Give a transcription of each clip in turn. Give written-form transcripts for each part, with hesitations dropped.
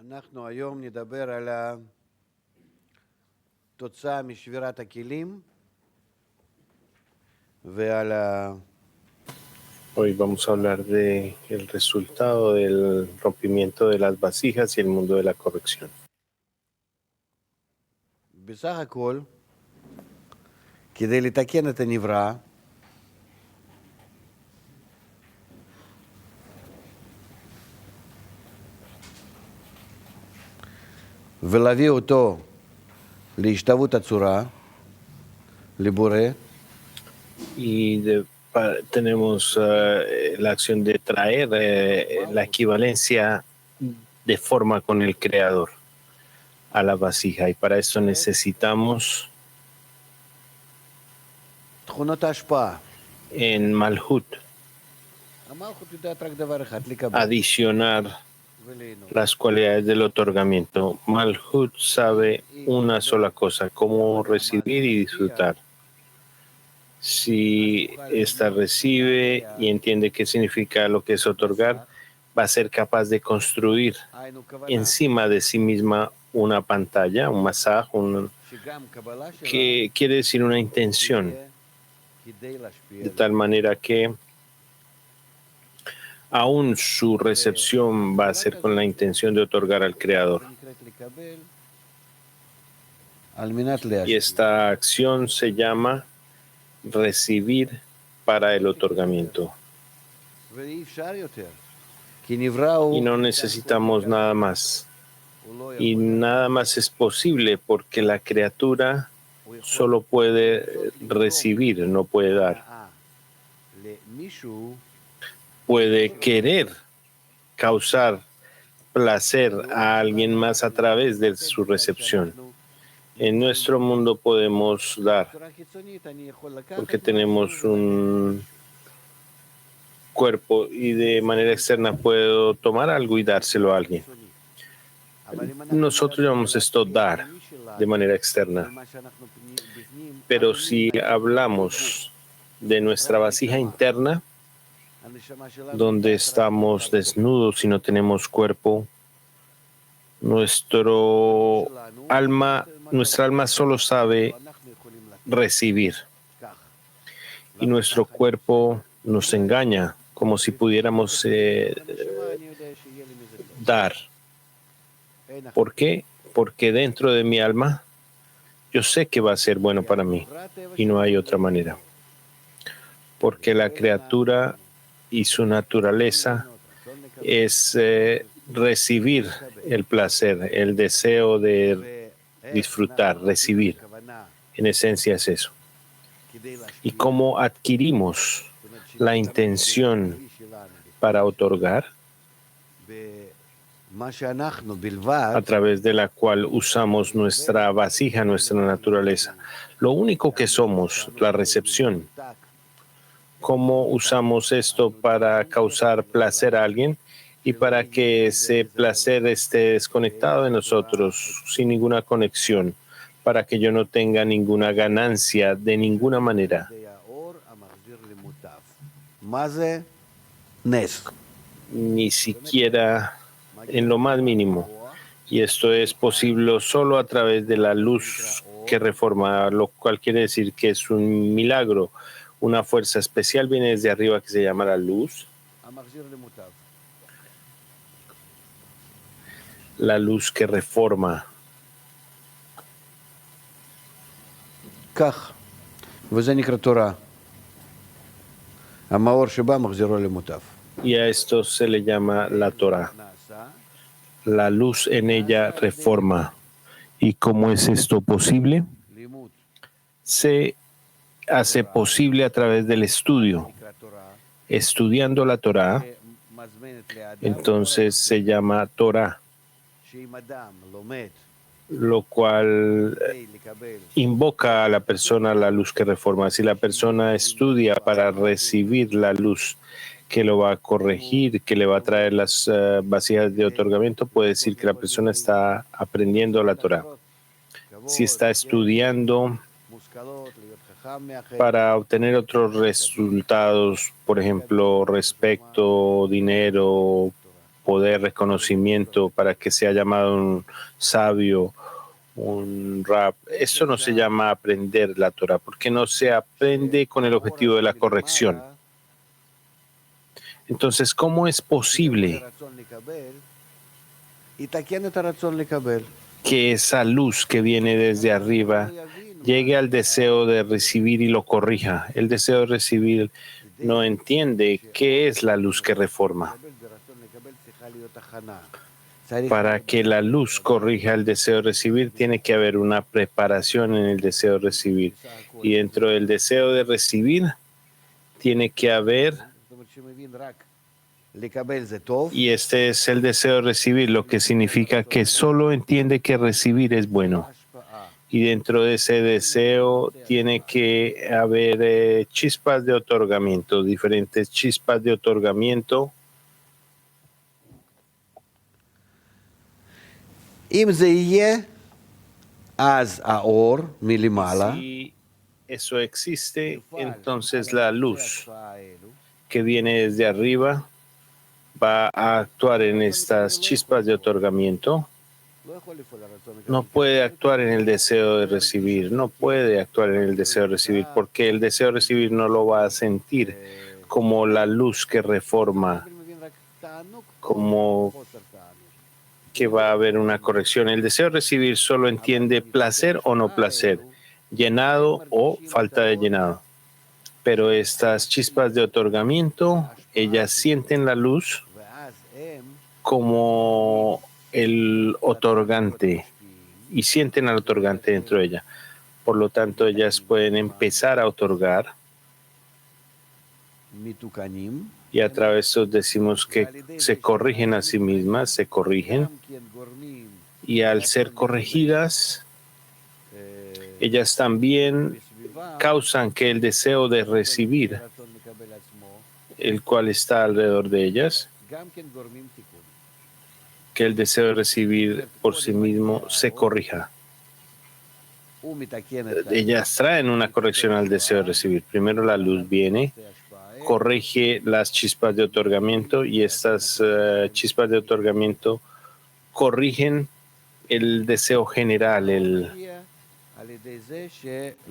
אנחנו היום נדבר על התוצאה משבירת הכלים ועל Hoy vamos a hablar de el resultado del rompimiento de las vasijas y el mundo de la corrección. בסך הכל, כדי לתקן את הנברא, ולהביא אותו להשתוות הצורה, לבורא, Tenemos la acción de traer la equivalencia de forma con el Creador a la vasija. Y para eso necesitamos תכונות ההשפעה. en Malhut המלכות יודעת רק דבר אחד, לקבל adicionar וליהנות. las cualidades del otorgamiento. Malhut sabe una sola cosa, cómo recibir y disfrutar. Si ésta recibe y entiende qué significa lo que es otorgar, va a ser capaz de construir היינו כוונה, encima de sí misma una pantalla, un masaj, שגם קבלה שלה que quiere decir una intención, תהיה כדי להשפיע de על tal manera que aún su recepción va a ser con la intención de otorgar al Creador. זה נקראת לקבל על מנת Y להשפיע. esta acción se llama recibir para el otorgamiento. ואי אפשר יותר, כי נברא הוא, Y no necesitamos nada más. הוא לא Y יכול. nada más es posible porque la criatura הוא יכול solo puede recibir, no puede dar. למישהו Puede querer causar placer a alguien más a través de su recepción. En nuestro mundo podemos dar בצורה חיצונית אני יכול לקחת porque tenemos un cuerpo y de manera externa puedo tomar algo y dárselo a alguien. Nosotros llamamos esto dar de manera externa. Pero si hablamos de nuestra vasija interna, donde estamos desnudos y no tenemos cuerpo, nuestra alma solo sabe recibir. Y nuestro cuerpo nos engaña como si pudiéramos dar. ¿Por qué? Porque dentro de mi alma yo sé que va a ser bueno para mí y no hay otra manera. Porque la criatura y su naturaleza es recibir el placer, el deseo de disfrutar, recibir. En esencia es eso. Y cómo adquirimos la intención para otorgar, a través de la cual usamos nuestra vasija, nuestra naturaleza. Lo único que somos, la recepción. ¿Cómo usamos esto para causar placer a alguien y para que ese placer esté desconectado de nosotros, sin ninguna conexión, para que yo no tenga ninguna ganancia de ninguna manera? Ni siquiera en lo más mínimo. Y esto es posible solo a través de la luz que reforma, lo cual quiere decir que es un milagro. Una fuerza especial viene desde arriba que se llama la luz. La luz que reforma. כך, וזה נקרא תורה. המאור שבא מחזירו למוטב. Y a esto se le llama la Torah. La luz en ella reforma. ¿Y cómo es esto posible? Se hace posible a través del estudio. Estudiando la Torah, entonces se llama Torah, lo cual invoca a la persona la luz que reforma. Si la persona estudia para recibir la luz que lo va a corregir, que le va a traer las vasijas de otorgamiento, puede decir que la persona está aprendiendo la Torah. Si está estudiando para obtener otros resultados, por ejemplo, respeto, dinero, poder, reconocimiento para que sea llamado un sabio, un rab. Eso no se llama aprender la Torah, porque no se aprende con el objetivo de la corrección. Entonces, ¿cómo es posible que esa luz que viene desde arriba llegue al deseo de recibir y lo corrija? El deseo de recibir no entiende qué es la luz que reforma. Para que la luz corrija el deseo de recibir, tiene que haber una preparación en el deseo de recibir. Y dentro del deseo de recibir, tiene que haber, y este es el deseo de recibir, lo que significa que solo entiende que recibir es bueno. Y dentro de ese deseo tiene que haber chispas de otorgamiento, diferentes chispas de otorgamiento. Si eso existe, entonces la luz que viene desde arriba va a actuar en estas chispas de otorgamiento. No puede actuar en el deseo de recibir, no puede actuar en el deseo de recibir, porque el deseo de recibir no lo va a sentir como la luz que reforma, como que va a haber una corrección. El deseo de recibir solo entiende placer o no placer, llenado o falta de llenado. Pero estas chispas de otorgamiento, ellas sienten la luz como el otorgante y sienten al otorgante dentro de ella. Por lo tanto, ellas pueden empezar a otorgar y a través de eso decimos que se corrigen a sí mismas, se corrigen, y al ser corregidas, ellas también causan que el deseo de recibir, el cual está alrededor de ellas, que el deseo de recibir por sí mismo se corrija. Ellas traen una corrección al deseo de recibir. Primero la luz viene, corrige las chispas de otorgamiento y estas chispas de otorgamiento corrigen el deseo general,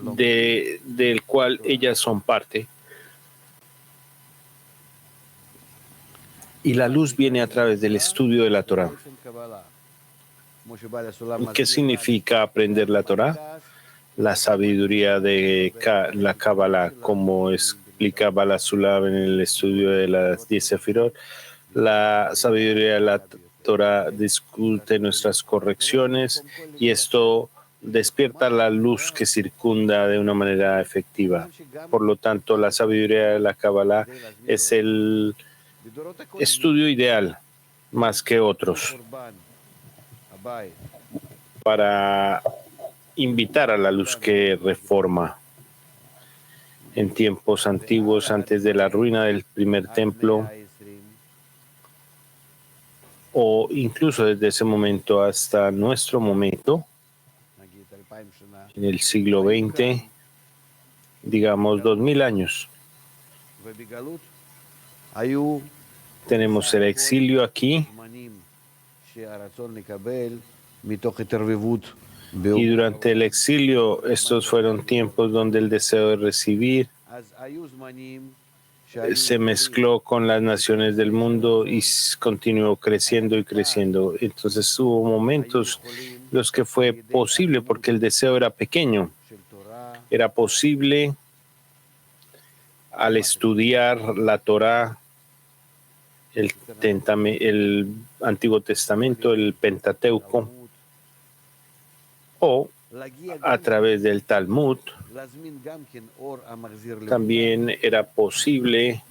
del cual ellas son parte. Y la luz viene a través del estudio de la Torah. ¿Qué significa aprender la Torah? La sabiduría de la Kabbalah, como explica Bala Sulam en el estudio de las 10 Sefirot. La sabiduría de la Torah discute nuestras correcciones y esto despierta la luz que circunda de una manera efectiva. Por lo tanto, la sabiduría de la Kabbalah es el estudio ideal más que otros para invitar a la luz que reforma. En tiempos antiguos, antes de la ruina del primer templo, o incluso desde ese momento hasta nuestro momento, en el siglo XX, digamos 2000 años, tenemos el exilio aquí, y durante el exilio estos fueron tiempos donde el deseo de recibir se mezcló con las naciones del mundo y continuó creciendo y creciendo. Entonces hubo momentos en los que fue posible, porque el deseo era pequeño, era posible al estudiar la Torá, el Antiguo Testamento, el Pentateuco, o a través del Talmud, también era posible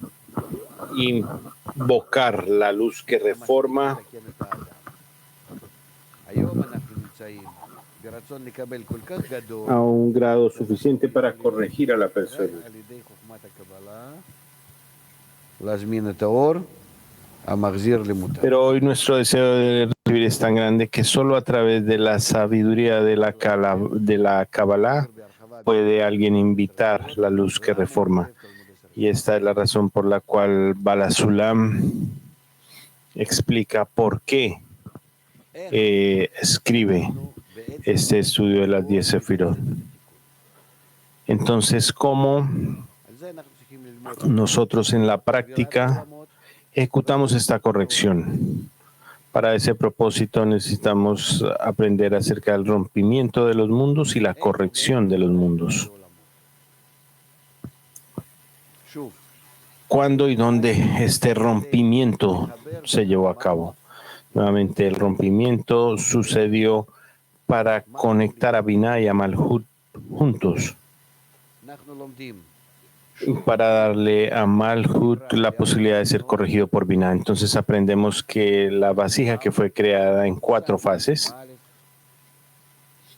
invocar la luz que reforma. A un grado suficiente para corregir a la persona. Pero hoy nuestro deseo de recibir es tan grande que solo a través de la sabiduría de la Kabbalah puede alguien invitar la luz que reforma. Y esta es la razón por la cual Bala Sulam explica por qué escribe este estudio de las 10 Sefirot. Entonces, ¿cómo nosotros en la práctica ejecutamos esta corrección? Para ese propósito necesitamos aprender acerca del rompimiento de los mundos y la corrección de los mundos. ¿Cuándo y dónde este rompimiento se llevó a cabo? Nuevamente, el rompimiento sucedió para conectar a Binah y a Malhut juntos, para darle a Malhut la posibilidad de ser corregido por Binah. Entonces aprendemos que la vasija que fue creada en 4 fases,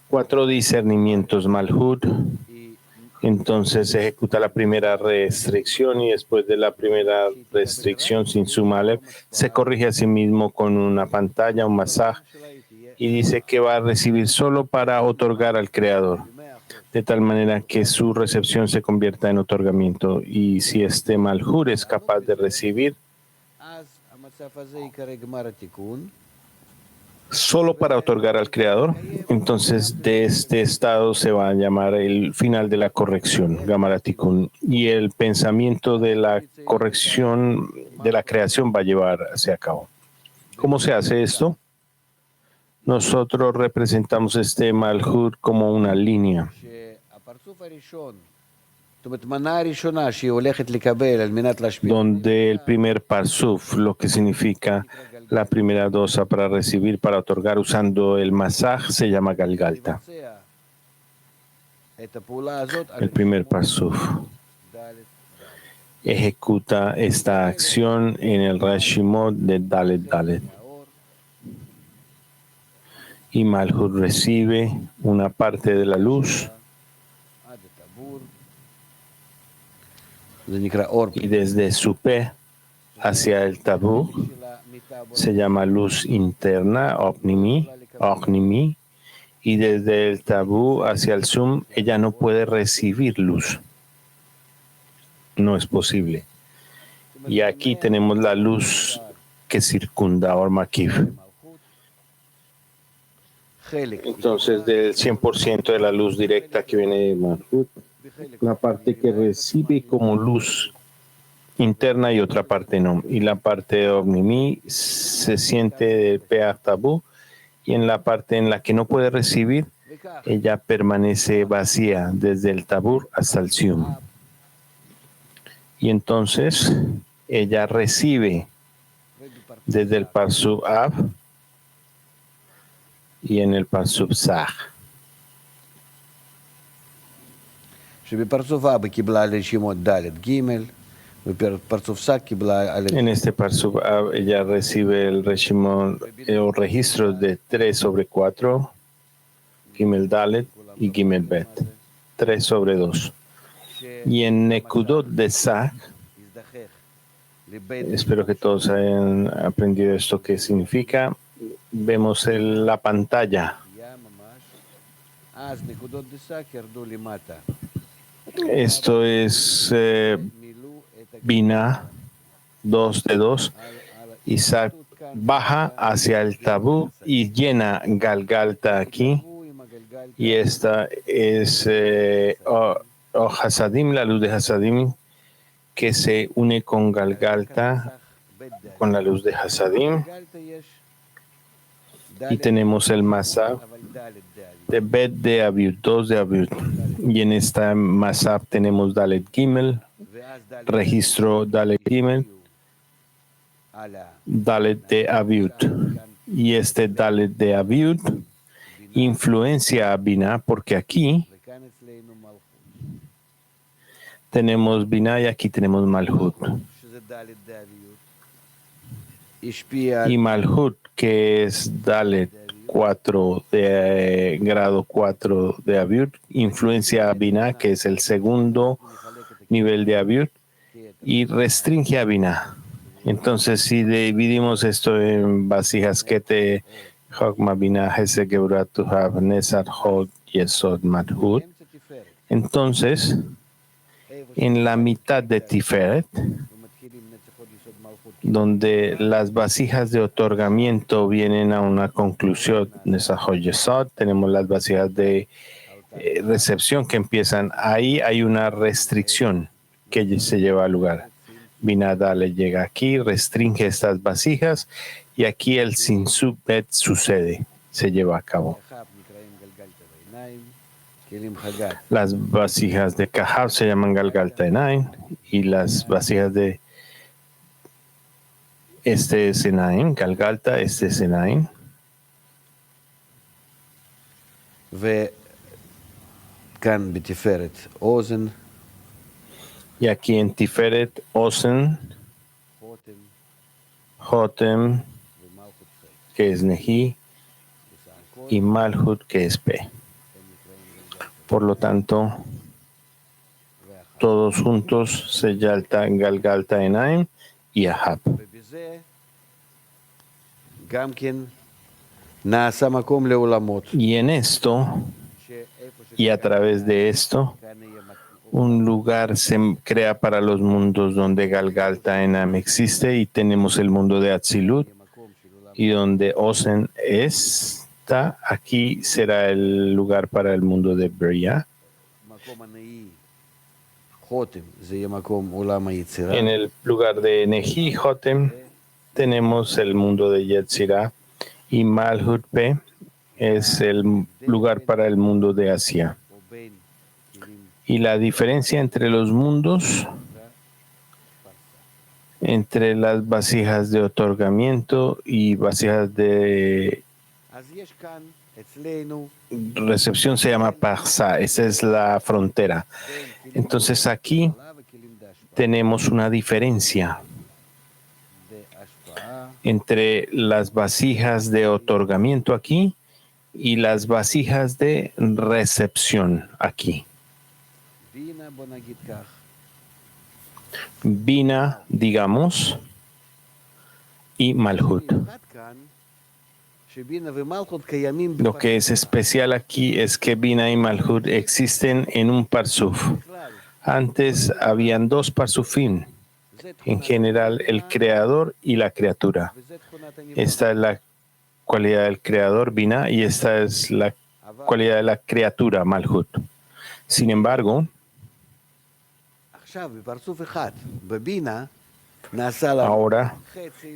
4 discernimientos Malhut, entonces se ejecuta la primera restricción y después de la primera restricción sin suma Aleph, se corrige a sí mismo con una pantalla, un masaj, y dice que va a recibir solo para otorgar al Creador, de tal manera que su recepción se convierta en otorgamiento. Y si este Malhut es capaz de recibir solo para otorgar al Creador, entonces de este estado se va a llamar el final de la corrección, Gamaratikun, y el pensamiento de la corrección de la creación va a llevarse a cabo. ¿Cómo se hace esto? Nosotros representamos este Malhut como una línea. Donde el primer parsuf, lo que significa la primera dosa para recibir, para otorgar usando el masaj, se llama Galgalta. El primer parsuf ejecuta esta acción en el Rashimot de Dalet Dalet. Y Malhut recibe una parte de la luz y desde su P hacia el tabú se llama luz interna, Ognimi, y desde el tabú hacia el Zum ella no puede recibir luz. No es posible. Y aquí tenemos la luz que circunda Ormakiv. Entonces, del 100% de la luz directa que viene de Malhut, la parte que recibe como luz interna y otra parte no. Y la parte de Omnimi se siente del Peach Tabú, y en la parte en la que no puede recibir, ella permanece vacía desde el Tabur hasta el Sium. Y entonces ella recibe desde el Parsub Av y en el Parsub Sah. En este Parsub Av ella recibe el Reshimon o registros de 3/4, Gimel Dalet y Gimel Bet, 3/2. Y en Nekudot de Sah, espero que todos hayan aprendido esto que significa, vemos la pantalla. Esto es Binah 2 de 2. Isaac baja hacia el tabú y llena Galgalta aquí. Y esta es Hasadim, la luz de Hasadim, que se une con Galgalta, con la luz de Hasadim. Y tenemos el Masab de Bet de Aviut, 2 de Aviut. Y en esta Masab tenemos Dalet Gimel, registro Dalet Gimel, Dalet de Aviut. Y este Dalet de Aviut influencia a Binah, porque aquí tenemos Binah y aquí tenemos Malhut. Y Malhut, que es Dalet 4 de grado 4 de Aviut, influencia a Binah, que es el segundo nivel de Aviut, y restringe a Binah. Entonces, si dividimos esto en vasijas que te Chokma Binah Hesed Geburat Tuhav Nesar Hod Yesod Malhut, entonces en la mitad de Tiferet donde las vasijas de otorgamiento vienen a una conclusión de Sahoyesod. Tenemos las vasijas de recepción que empiezan. Ahí hay una restricción que se lleva al lugar. Binah le llega aquí, restringe estas vasijas y aquí el Sinsubet sucede, se lleva a cabo. Las vasijas de Kahab se llaman Galgalta Enaim y las vasijas de este es Enaim, Galgalta, este es Enaim. Y aquí en Tiferet, Ozen, Jotem, que es Nehi, y Malhut, que es P. Por lo tanto, todos juntos se Yalta, Galgalta, Enaim y Ahab. Y en esto, y a través de esto, un lugar se crea para los mundos donde Galgalta Enam existe y tenemos el mundo de Atzilut y donde Ozen está, aquí será el lugar para el mundo de Bria. En el lugar de Nehi Jotem tenemos el mundo de Yetzirah y Malhut P es el lugar para el mundo de Asia. Y la diferencia entre los mundos, entre las vasijas de otorgamiento y vasijas de recepción se llama Parsa, esa es la frontera. Entonces aquí tenemos una diferencia entre las vasijas de otorgamiento aquí y las vasijas de recepción aquí. Bina, digamos, y Malhut. Lo que es especial aquí es que Bina y Malhut existen en un parsuf. Antes habían dos parsufim, en general el creador y la criatura. Esta es la cualidad del creador, Bina, y esta es la cualidad de la criatura, Malhut. Sin embargo, ahora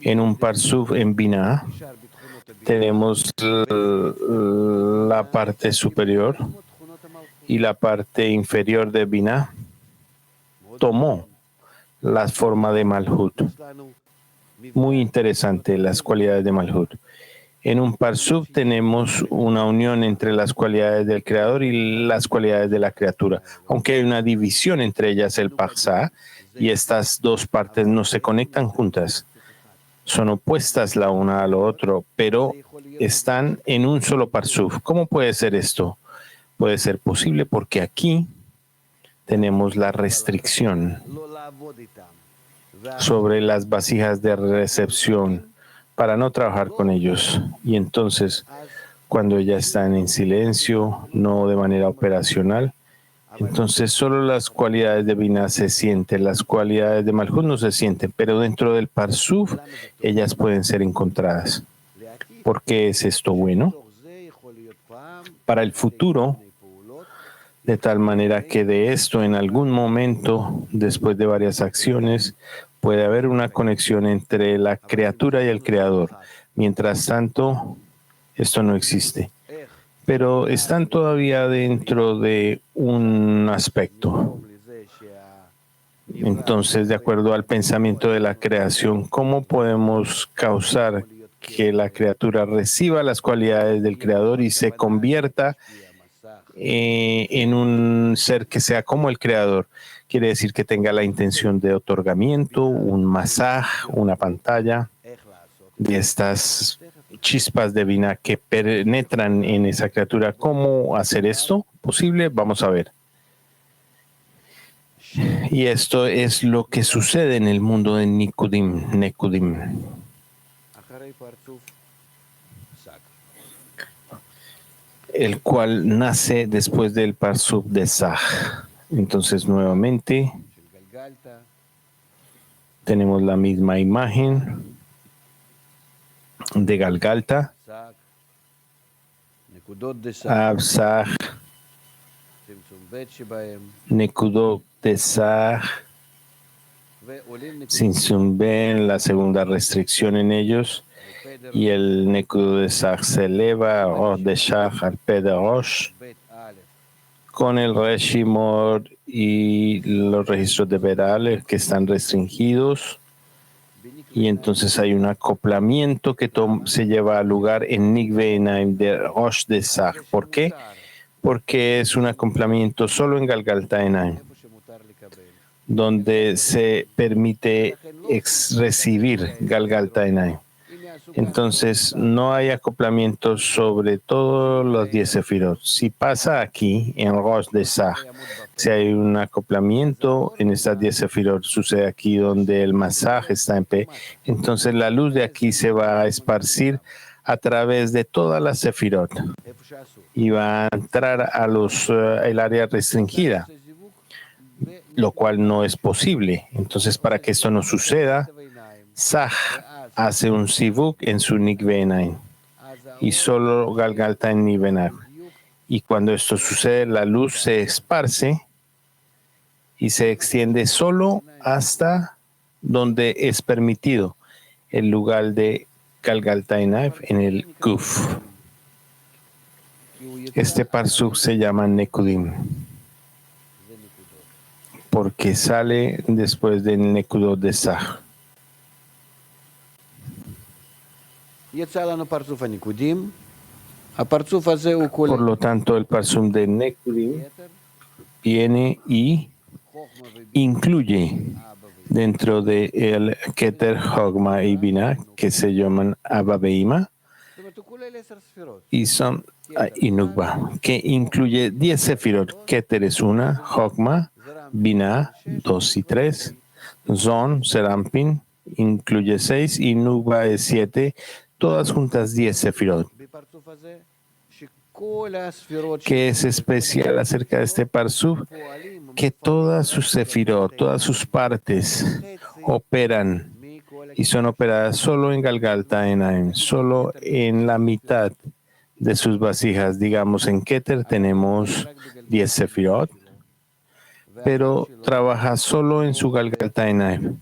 en un parsuf en Bina tenemos la parte superior y la parte inferior de Bina tomó la forma de Malhut. Muy interesante las cualidades de Malhut. En un parsuf tenemos una unión entre las cualidades del creador y las cualidades de la criatura, aunque hay una división entre ellas, el parsa, y estas dos partes no se conectan juntas. Son opuestas la una a lo otro, pero están en un solo parsuf. ¿Cómo puede ser esto? Puede ser posible porque aquí tenemos la restricción sobre las vasijas de recepción para no trabajar con ellos. Y entonces, cuando ya están en silencio, no de manera operacional, entonces solo las cualidades de Binah se sienten, las cualidades de Malhut no se sienten, pero dentro del Parsuf ellas pueden ser encontradas. ¿Por qué es esto bueno? Para el futuro, de tal manera que de esto en algún momento, después de varias acciones, puede haber una conexión entre la criatura y el creador. Mientras tanto, esto no existe. Pero están todavía dentro de un aspecto. Entonces, de acuerdo al pensamiento de la creación, ¿cómo podemos causar que la criatura reciba las cualidades del creador y se convierta en un ser que sea como el creador? Quiere decir que tenga la intención de otorgamiento, un masaj, una pantalla, de estas chispas de Binah que penetran en esa criatura. ¿Cómo hacer esto posible? Vamos a ver. Y esto es lo que sucede en el mundo de Nekudim. El cual nace después del Parsuf de Saj. Entonces, nuevamente, Tenemos la misma imagen de Galgalta, Absag, Nekudot de Sag, Tzimtzum Ben, la segunda restricción en ellos, y el Nekudot de Sag se eleva, o de Shach al P de Rosh, con el Reshimor y los registros de Beral que están restringidos. Y entonces hay un acoplamiento que se lleva a lugar en Nikve Einaim de Rosh de Sag. ¿Por qué? Porque es un acoplamiento solo en Galgalta Einaim, donde se permite recibir Galgalta Einaim. Entonces no hay acoplamiento sobre todos los 10 sefirot. Si pasa aquí en Rosh de Sag, si hay un acoplamiento en estas 10 sefirot, sucede aquí donde el masaj está en P, entonces la luz de aquí se va a esparcir a través de todas las sefirot y va a entrar a el área restringida, lo cual no es posible. Entonces, para que esto no suceda, Sag hace un sivuk en su Nikve Einaim y solo Galgalta en Nikve Einaim. Y cuando esto sucede, la luz se esparce y se extiende solo hasta donde es permitido, el lugar de Galgalta Einaim en el Guf. Este parsuk se llama Nekudim porque sale después del Nekudot de Sag. Por lo tanto, el parsum de Nekudim viene y incluye dentro de el Keter, Hogma y Binah, que se llaman Abba Beima, y son Inugba, que incluye 10 sefirot. Keter es una, Hogma, Binah 2 y 3, Zon, Serampin, incluye 6 y Nugba es 7, todas juntas 10 sefirot. ¿Qué es especial acerca de este parsuk? Que todas sus sefirot, todas sus partes operan y son operadas solo en Galgalta Einaim, solo en la mitad de sus vasijas. Digamos, en Keter tenemos 10 sefirot, pero trabaja solo en su Galgalta Einaim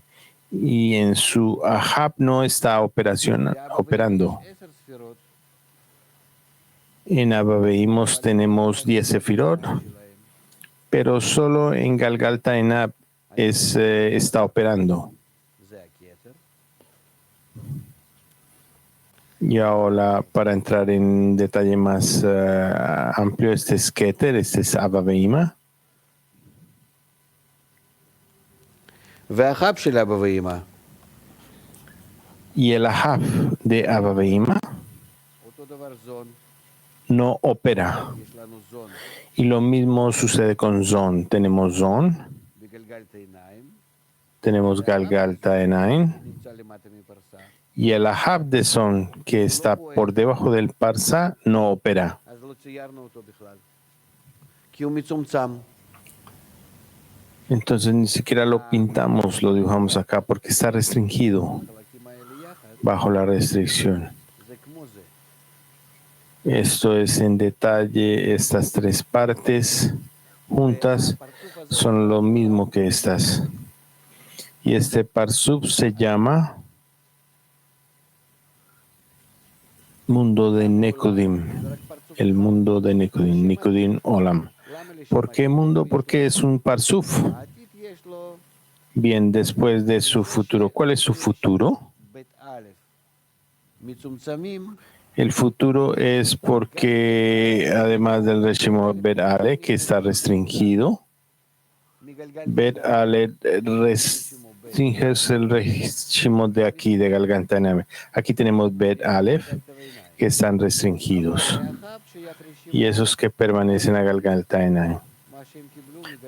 y en su Ahab no está operando. En Abba Beimos tenemos 10 sefirot, pero solo en Galgalta Einaim está operando. Y ahora, para entrar en detalle más amplio, este es Keter, este es Abba Beima. Y el Ahab de Abba Beima no opera. Y lo mismo sucede con Zon. Tenemos Zon, tenemos Galgalta Einaim, y el Ahab de Zon, que está por debajo del Parsa, no opera. Entonces ni siquiera lo pintamos, lo dibujamos acá, porque está restringido, bajo la restricción. Esto es en detalle, estas tres partes juntas son lo mismo que estas. Y este parsuk se llama mundo de Nekudim, el mundo de Nekudim, Nekudim Olam. ¿Por qué mundo? Porque es un parsuf. Bien, después de su futuro. ¿Cuál es su futuro? El futuro es porque, además del Reshimot Bet Ale, que está restringido, Bet Ale restringe el Reshimot de aquí, de Galgalta Einaim. Aquí tenemos Bet Aleph, que están restringidos, y esos que permanecen a Galgalta Einaim.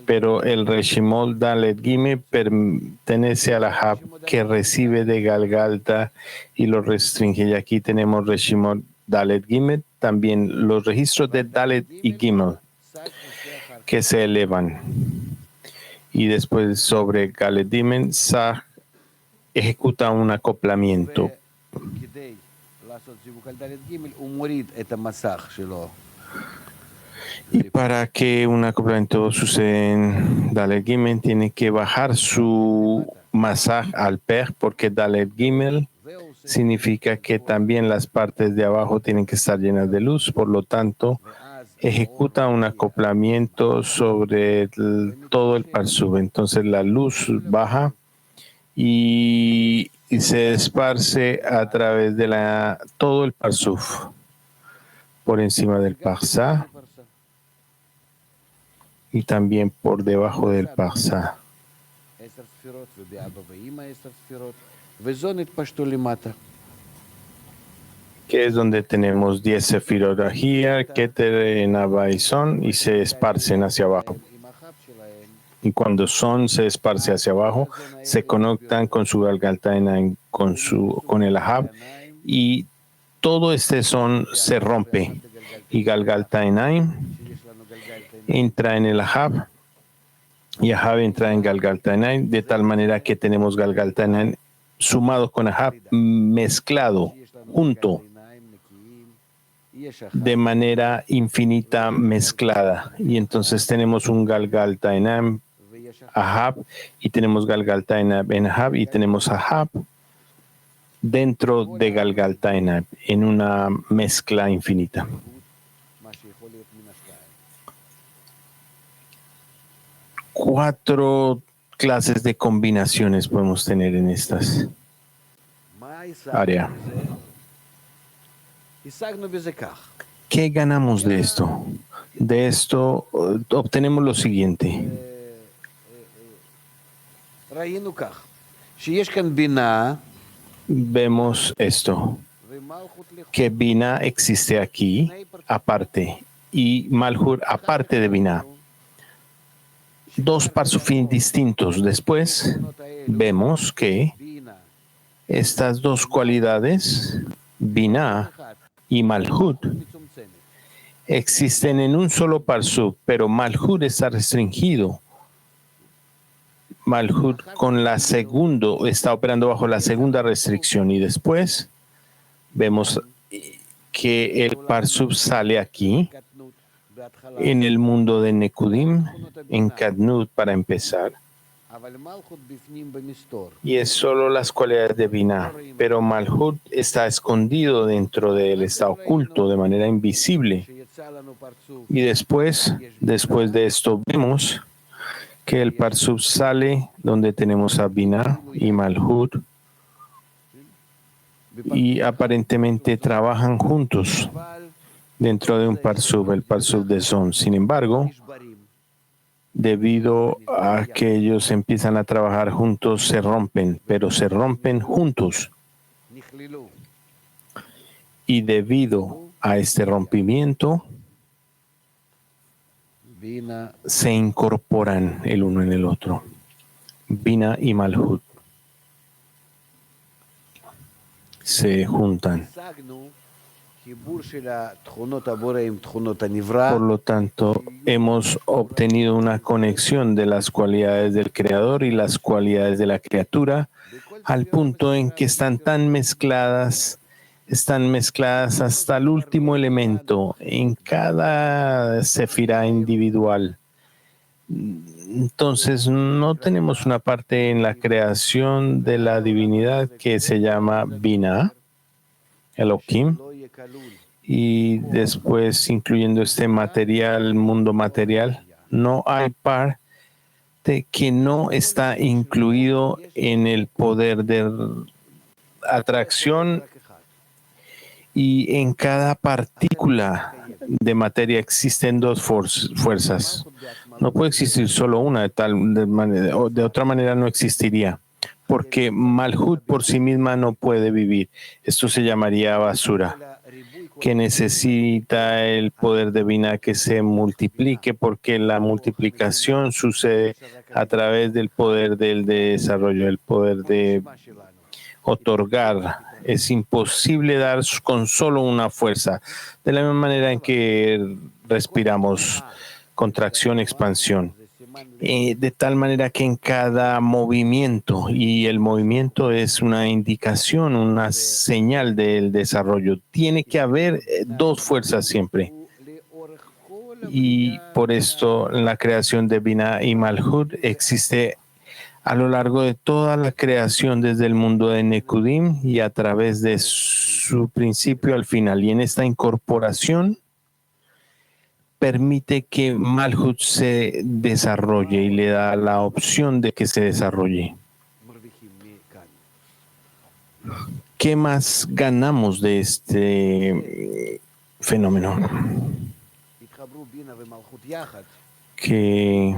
Pero el Reshimot Dalet Gime pertenece a la Ahab que recibe de Galgalta y lo restringe. Y aquí tenemos Reshimot Dalet Gime, también los registros de Dalet y Gimel que se elevan. Y después sobre Galet Gime, Sag ejecuta un acoplamiento. וכדי לעשות זיווג על ד' ג' הוא מוריד את המסך שלו. Y para que un acoplamiento suceda en Dalet Gimel, tiene que bajar su masaj al PEG, porque Dalet Gimel significa que también las partes de abajo tienen que estar llenas de luz. Por lo tanto, ejecuta un acoplamiento sobre todo el parsub. Entonces la luz baja y se esparce a través de todo el parsub, por encima del parsá y también por debajo del parsá. Que es donde tenemos 10 sefirot Ahia, Keter, Nava y Son, y se esparcen hacia abajo. Y cuando Son se esparce hacia abajo, se conectan con su Galgaltainaim, con el Ahab, y todo este Son se rompe. Y Galgaltainaim entra en el Ahab, y Ahab entra en Galgaltainaim, de tal manera que tenemos Galgaltainaim sumado con Ahab, mezclado, junto, de manera infinita mezclada. Y entonces tenemos un Galgaltainaim Ahab, y tenemos Galgaltainaim en Ahab, y tenemos Ahab dentro de Galgaltainaim, en una mezcla infinita. Cuatro clases de combinaciones podemos tener en estas áreas. ¿Qué ganamos de esto? De esto obtenemos lo siguiente. Vemos esto, que Binah existe aquí aparte y Malhut aparte de Binah. Dos parsufim distintos. Después vemos que estas dos cualidades, Binah y Malhut, existen en un solo parsuf, pero Malhut está restringido. Malhut con la segundo está operando bajo la segunda restricción, y después vemos que el parsuf sale aquí en el mundo de Nekudim, en Kadnut para empezar, y es solo las cualidades de Binah, pero Malhut está escondido dentro de él, está oculto de manera invisible. Y después de esto vemos que el parsub sale donde tenemos a Binah y Malhut, y aparentemente trabajan juntos dentro de un parsub, el parsub de Son. Sin embargo, debido a que ellos empiezan a trabajar juntos, se rompen, pero se rompen juntos. Y debido a este rompimiento, se incorporan el uno en el otro. Binah y Malhut se juntan. Por lo tanto, hemos obtenido una conexión de las cualidades del Creador y las cualidades de la criatura, al punto en que están mezcladas hasta el último elemento en cada sefirá individual. Entonces, no tenemos una parte en la creación de la divinidad que se llama Binah, Elohim, y después, incluyendo este mundo material, no hay parte que no está incluido en el poder de atracción, y en cada partícula de materia existen dos fuerzas. No puede existir solo una, de otra manera no existiría, porque Malhut por sí misma no puede vivir. Esto se llamaría basura, que necesita el poder de Binah que se multiplique, porque la multiplicación sucede a través del poder del desarrollo, el poder de otorgar. Es imposible dar con solo una fuerza. De la misma manera en que respiramos, contracción, expansión. de tal manera que en cada movimiento, y el movimiento es una indicación, una señal del desarrollo, tiene que haber dos fuerzas siempre. Y por esto la creación de Binah y Malhut existe a lo largo de toda la creación desde el mundo de Nekudim y a través de su principio al final. Y en esta incorporación permite que Malhut se desarrolle y le da la opción de que se desarrolle. ¿Qué más ganamos de este fenómeno? Que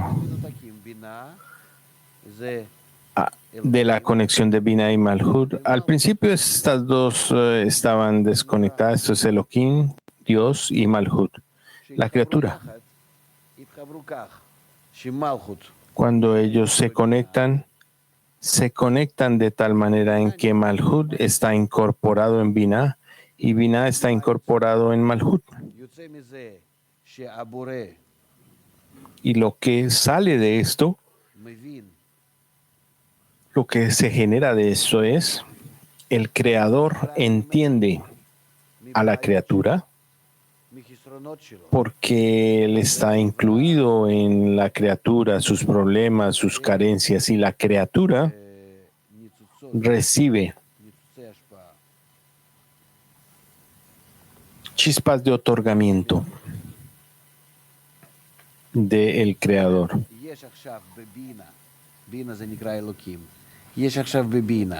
de la conexión de Binah y Malhut. Al principio estas dos estaban desconectadas. Esto es Elohim, Dios, y Malhut, la criatura. Cuando ellos se conectan de tal manera en que Malhut está incorporado en Binah y Binah está incorporado en Malhut. Y lo que sale de esto, lo que se genera de eso es el creador entiende a la criatura porque él está incluido en la criatura, sus problemas, sus carencias, y la criatura recibe chispas de otorgamiento del creador.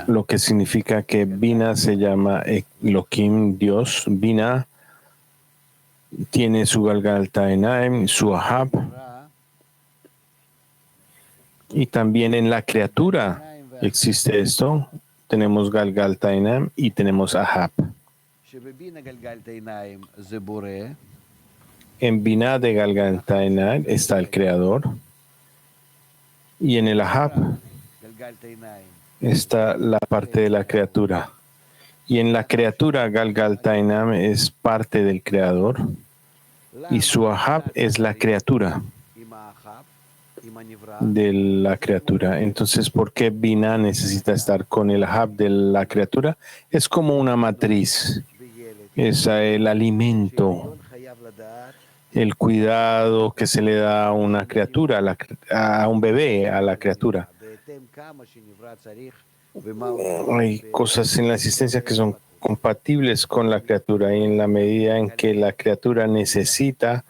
Lo que significa que Binah se llama Elohim, Dios. Binah tiene su Galgalta Enaim, su Ahab, y también en la criatura existe esto. Tenemos Galgalta Enaim y tenemos Ahab. En Binah de Galgalta Enaim está el creador, y en el Ahab está la parte de la criatura. Y en la criatura Galgalta Enaim es parte del creador, y su Ahab es la criatura de la criatura. Entonces, ¿por qué Binah necesita estar con el Ahab de la criatura? Es como una matriz, es el alimento, el cuidado que se le da a una criatura, a un bebé, a la criatura. Hay cosas en la existencia que son compatibles con la criatura, y en la medida en que la criatura necesita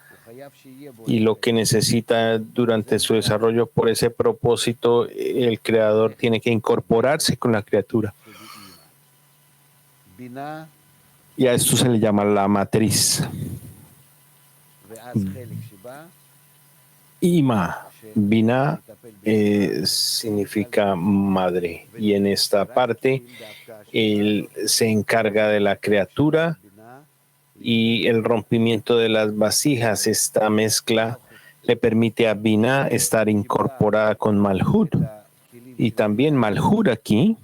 y lo que necesita durante su desarrollo, por ese propósito el creador tiene que incorporarse con la criatura. Y a esto se le llama la matriz. Ima, Binah significa madre, y en esta parte él se encarga de la criatura y el rompimiento de las vasijas. Esta mezcla le permite a Binah estar incorporada con Malhut, y también Malhut aquí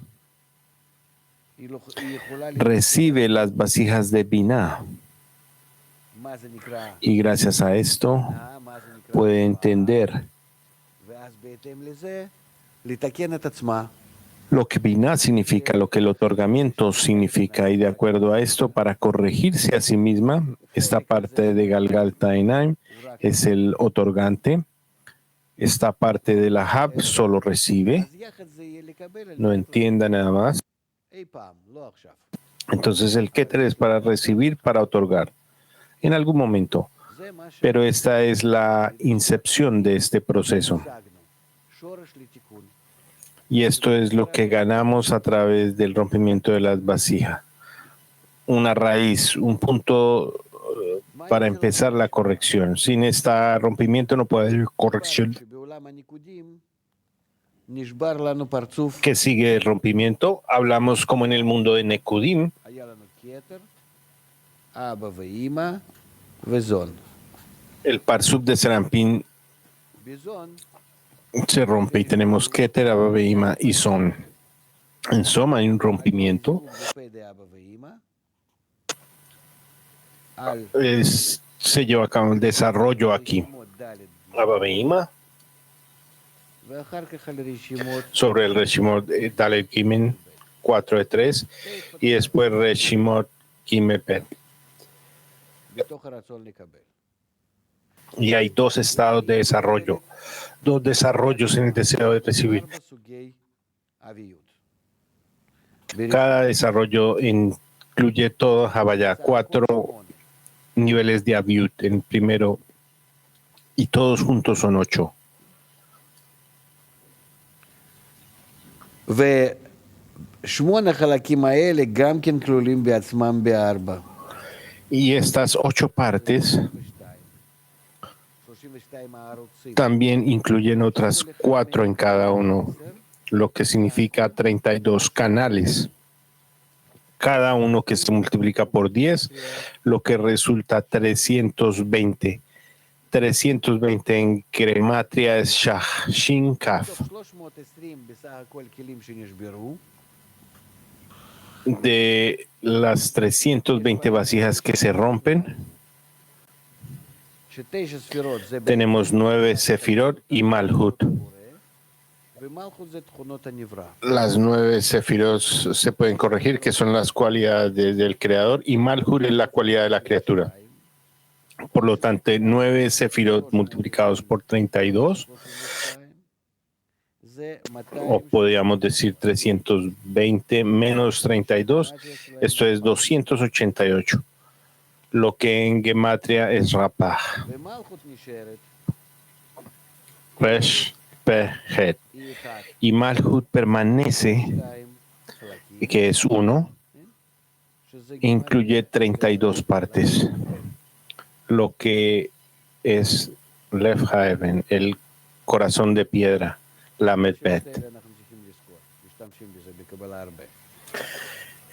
recibe las vasijas de Binah, y gracias a esto puede entender lo que Binah significa, lo que el otorgamiento significa, y de acuerdo a esto, para corregirse a sí misma, esta parte de Galgalta Enaim es el otorgante, esta parte de la Ahab solo recibe, no entienda nada más. Entonces el Keter es para recibir, para otorgar, en algún momento. Pero esta es la incepción de este proceso. Y esto es lo que ganamos a través del rompimiento de las vasijas. Una raíz, un punto para empezar la corrección. Sin este rompimiento no puede haber corrección. ¿Qué sigue el rompimiento? Hablamos como en el mundo de Nekudim. El Parsub de Serampín se rompe y tenemos Keter, Abba Veima y Son. En Som hay un rompimiento. Se lleva a cabo el desarrollo aquí. Abba Veima sobre el Reshimot Dalet Gimel 4 de 3 y después Reshimot Gimel Bet. Y hay dos estados de desarrollo, dos desarrollos en el deseo de recibir. Cada desarrollo incluye todo Havaya, 4 niveles de Aviut en el primero y todos juntos son 8. Y estas 8 partes también incluyen otras 4 en cada uno, lo que significa 32 canales. Cada uno que se multiplica por 10, lo que resulta 320. 320 en gematria es Shah, Shin, Kaf. De las 320 vasijas que se rompen, tenemos 9 Sefirot y Malhut. Las 9 Sefirot se pueden corregir, que son las cualidades del creador, y Malhut es la cualidad de la criatura. Por lo tanto, 9 Sefirot multiplicados por 32, o podríamos decir 320 menos 32, esto es 288, lo que en gematria es Rapah. Resh, Pe, Het. Y Malhut permanece, que es 1, incluye 32 partes, lo que es Lev Haeven, el corazón de piedra, Lamed Bet.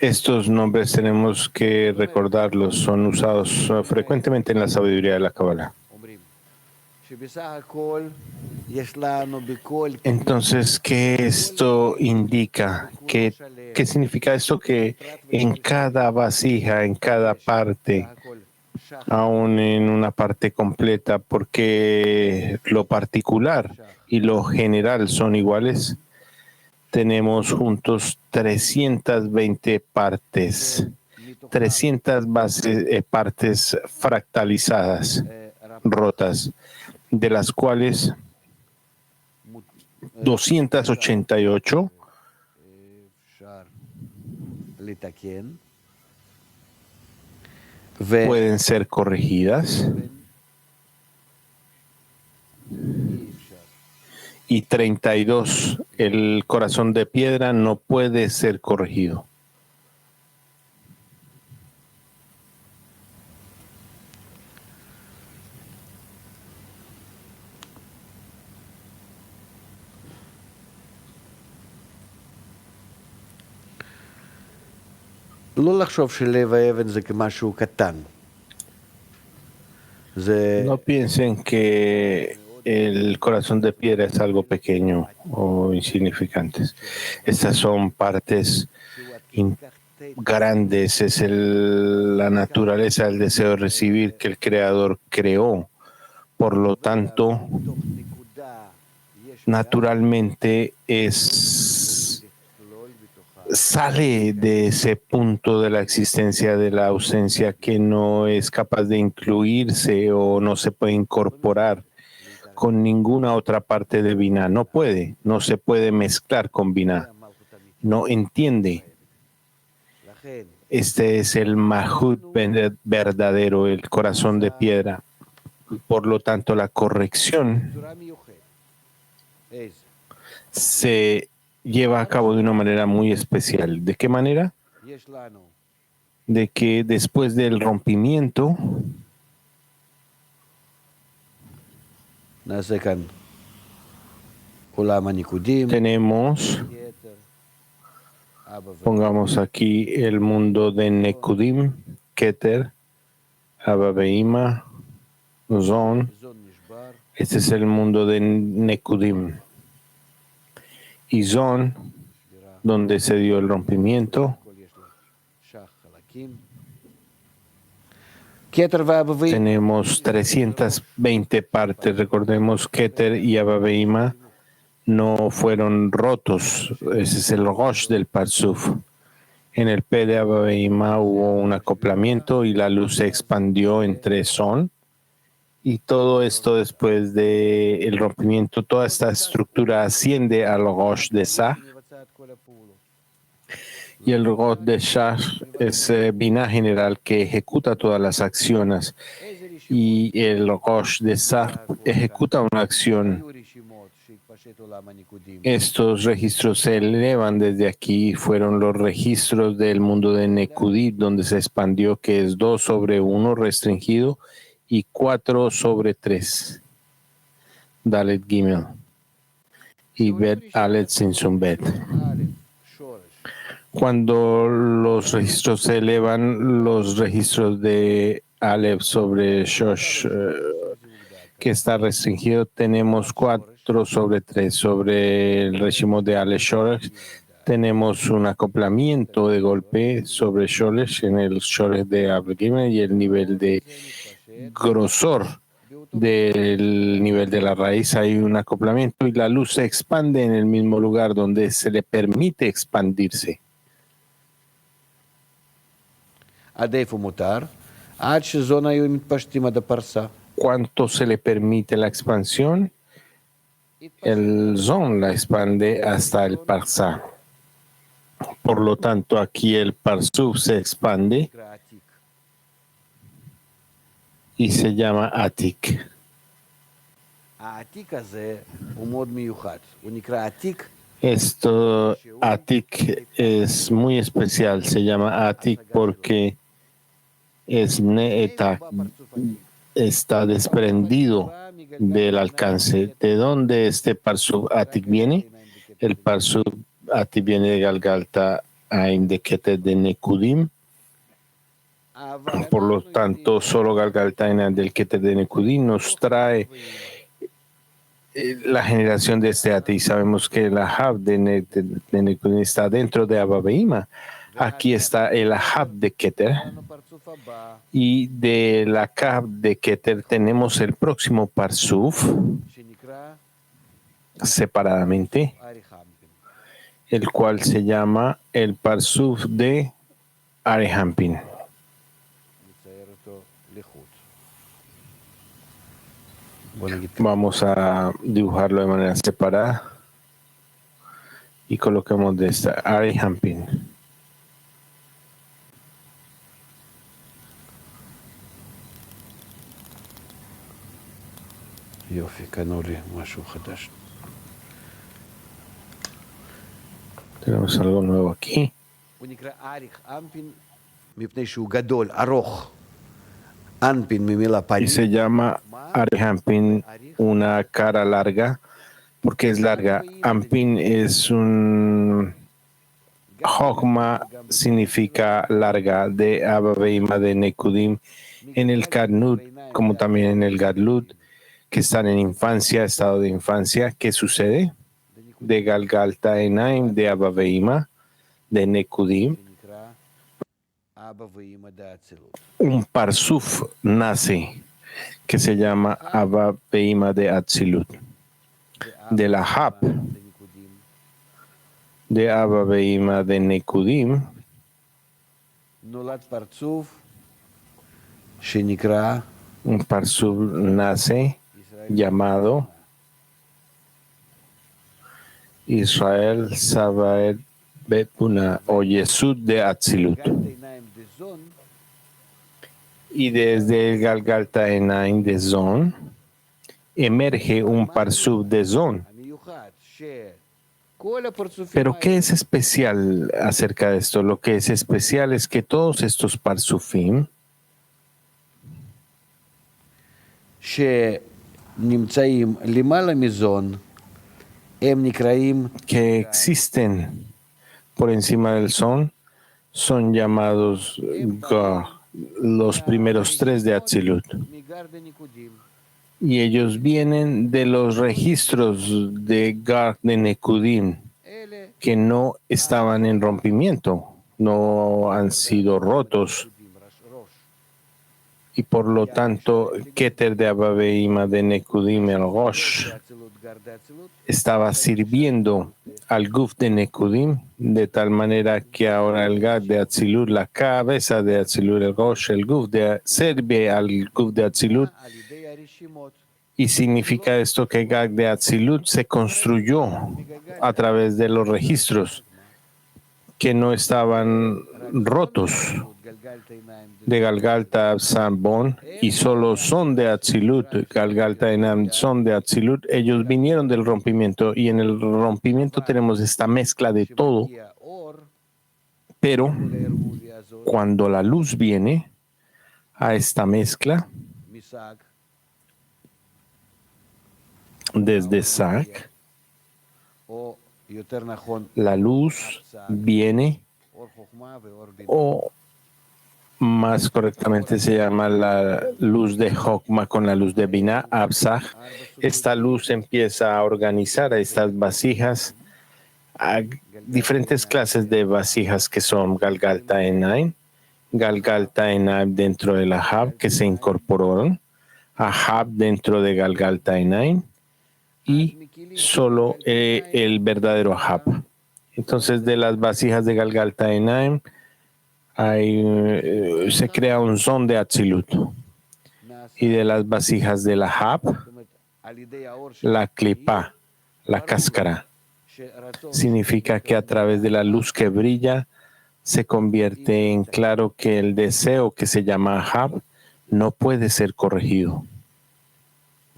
Estos nombres tenemos que recordarlos, son usados frecuentemente en la sabiduría de la Kabbalah. Entonces, ¿qué esto indica? ¿Qué significa esto? Que en cada vasija, en cada parte, aún en una parte completa, porque lo particular y lo general son iguales, tenemos juntos 320 partes, 300 partes fractalizadas, rotas, de las cuales 288 pueden ser corregidas y 32, el corazón de piedra, no puede ser corregido. No piensen que el corazón de piedra es algo pequeño o insignificante. Estas son partes grandes, es la naturaleza del deseo de recibir que el Creador creó. Por lo tanto, naturalmente sale de ese punto de la existencia de la ausencia que no es capaz de incluirse o no se puede incorporar con ninguna otra parte de Binah. No se puede mezclar con Binah. No entiende. Este es el Mahut verdadero, el corazón de piedra. Por lo tanto, la corrección se lleva a cabo de una manera muy especial. ¿De qué manera? De que después del rompimiento tenemos, pongamos aquí el mundo de Nekudim, Keter, Abba Beima, Zon. Este es el mundo de Nekudim. Y Zon, donde se dio el rompimiento. Tenemos 320 partes. Recordemos, Keter y Abba Beima no fueron rotos. Ese es el Rosh del Parsuf. En el P de Abba Behima hubo un acoplamiento y la luz se expandió en 3 son. Y todo esto después del rompimiento, toda esta estructura asciende al Rosh de Sah. Y el Rosh de Shah es Binah general que ejecuta todas las acciones. Y el Rosh de Sah ejecuta una acción. Estos registros se elevan desde aquí, fueron los registros del mundo de Nekudit, donde se expandió, que es 2 sobre 1 restringido y 4 sobre 3. Dalet Gimel. Y Bet Alet Sinsun Bet. Cuando los registros se elevan, los registros de Aleph sobre Shosh, que está restringido, tenemos 4 sobre 3. Sobre el régimen de Aleph Shoresh, tenemos un acoplamiento de golpe sobre Shoresh en el Shoresh de Abel y el nivel de grosor del nivel de la raíz hay un acoplamiento y la luz se expande en el mismo lugar donde se le permite expandirse. ¿Cuánto se le permite la expansión? El zon la expande hasta el parsa. Por lo tanto, aquí el parsuf se expande y se llama Atik. Esto, Atik, es muy especial. Se llama Atik porque es Ne'etak, está desprendido del alcance. ¿De dónde este parsuf Atik viene? El parsuf Atik viene de Galgalta Ain de Keter de Nekudim. Por lo tanto, solo Galgalta Ain del Keter de Nekudim nos trae la generación de este Atik. Sabemos que el Ahab de Nekudim está dentro de Abba Behima. Aquí está el Ahab de Keter. Y de la Kab de Keter tenemos el próximo Parsuf separadamente, el cual se llama el Parsuf de Arehampin. Vamos a dibujarlo de manera separada y colocamos de esta Arehampin. Tenemos algo nuevo aquí. Y se llama Arehampin, una cara larga, porque es larga. Ampin es un Hokma, significa larga, de Abba Behima de Nekudim, en el Karnut, como también en el Gadlut, que están en infancia, estado de infancia. ¿Qué sucede? De Galgalta Enaim, de Abba Behima, de Nekudim, un Parsuf nace que se llama Abba Behima de Atzilut. De la Hab, de Abba Behima de Nekudim, un Parsuf nace llamado Israel Sabaed Betuna o Yesud de Atzilut. Y desde el Galgalta Enaim de Zon emerge un Parsuf de Zon. Pero ¿qué es especial acerca de esto? Lo que es especial es que todos estos Parsufim que existen por encima del son llamados Gar, los primeros 3 de Atzilut. Y ellos vienen de los registros de Gar de Nekudim, que no estaban en rompimiento, no han sido rotos. Y por lo tanto, Keter de Abba Behima de Nekudim el Rosh estaba sirviendo al Guf de Nekudim, de tal manera que ahora el Gad de Atzilut, la cabeza de Atzilut, el Rosh, el Guf sirve al Guf de Atzilut. Y significa esto que Gad de Atzilut se construyó a través de los registros que no estaban rotos de Galgalta Sambon y solo son de Atzilut, Galgalta Enam son de Atzilut. Ellos vinieron del rompimiento y en el rompimiento tenemos esta mezcla de todo, pero cuando la luz viene a esta mezcla desde Sac, la luz viene, o más correctamente se llama la luz de Jokma con la luz de Binah, Absaj. Esta luz empieza a organizar a estas vasijas, a diferentes clases de vasijas que son Galgalta Enaim dentro del Ahab que se incorporaron, Ahab dentro de Galgalta Enaim y solo el verdadero Ahab. Entonces, de las vasijas de Galgalta Enaim se crea un son de Atzilut. Y de las vasijas de la Ahab, la klipa, la cáscara, significa que a través de la luz que brilla se convierte en claro que el deseo que se llama Ahab no puede ser corregido.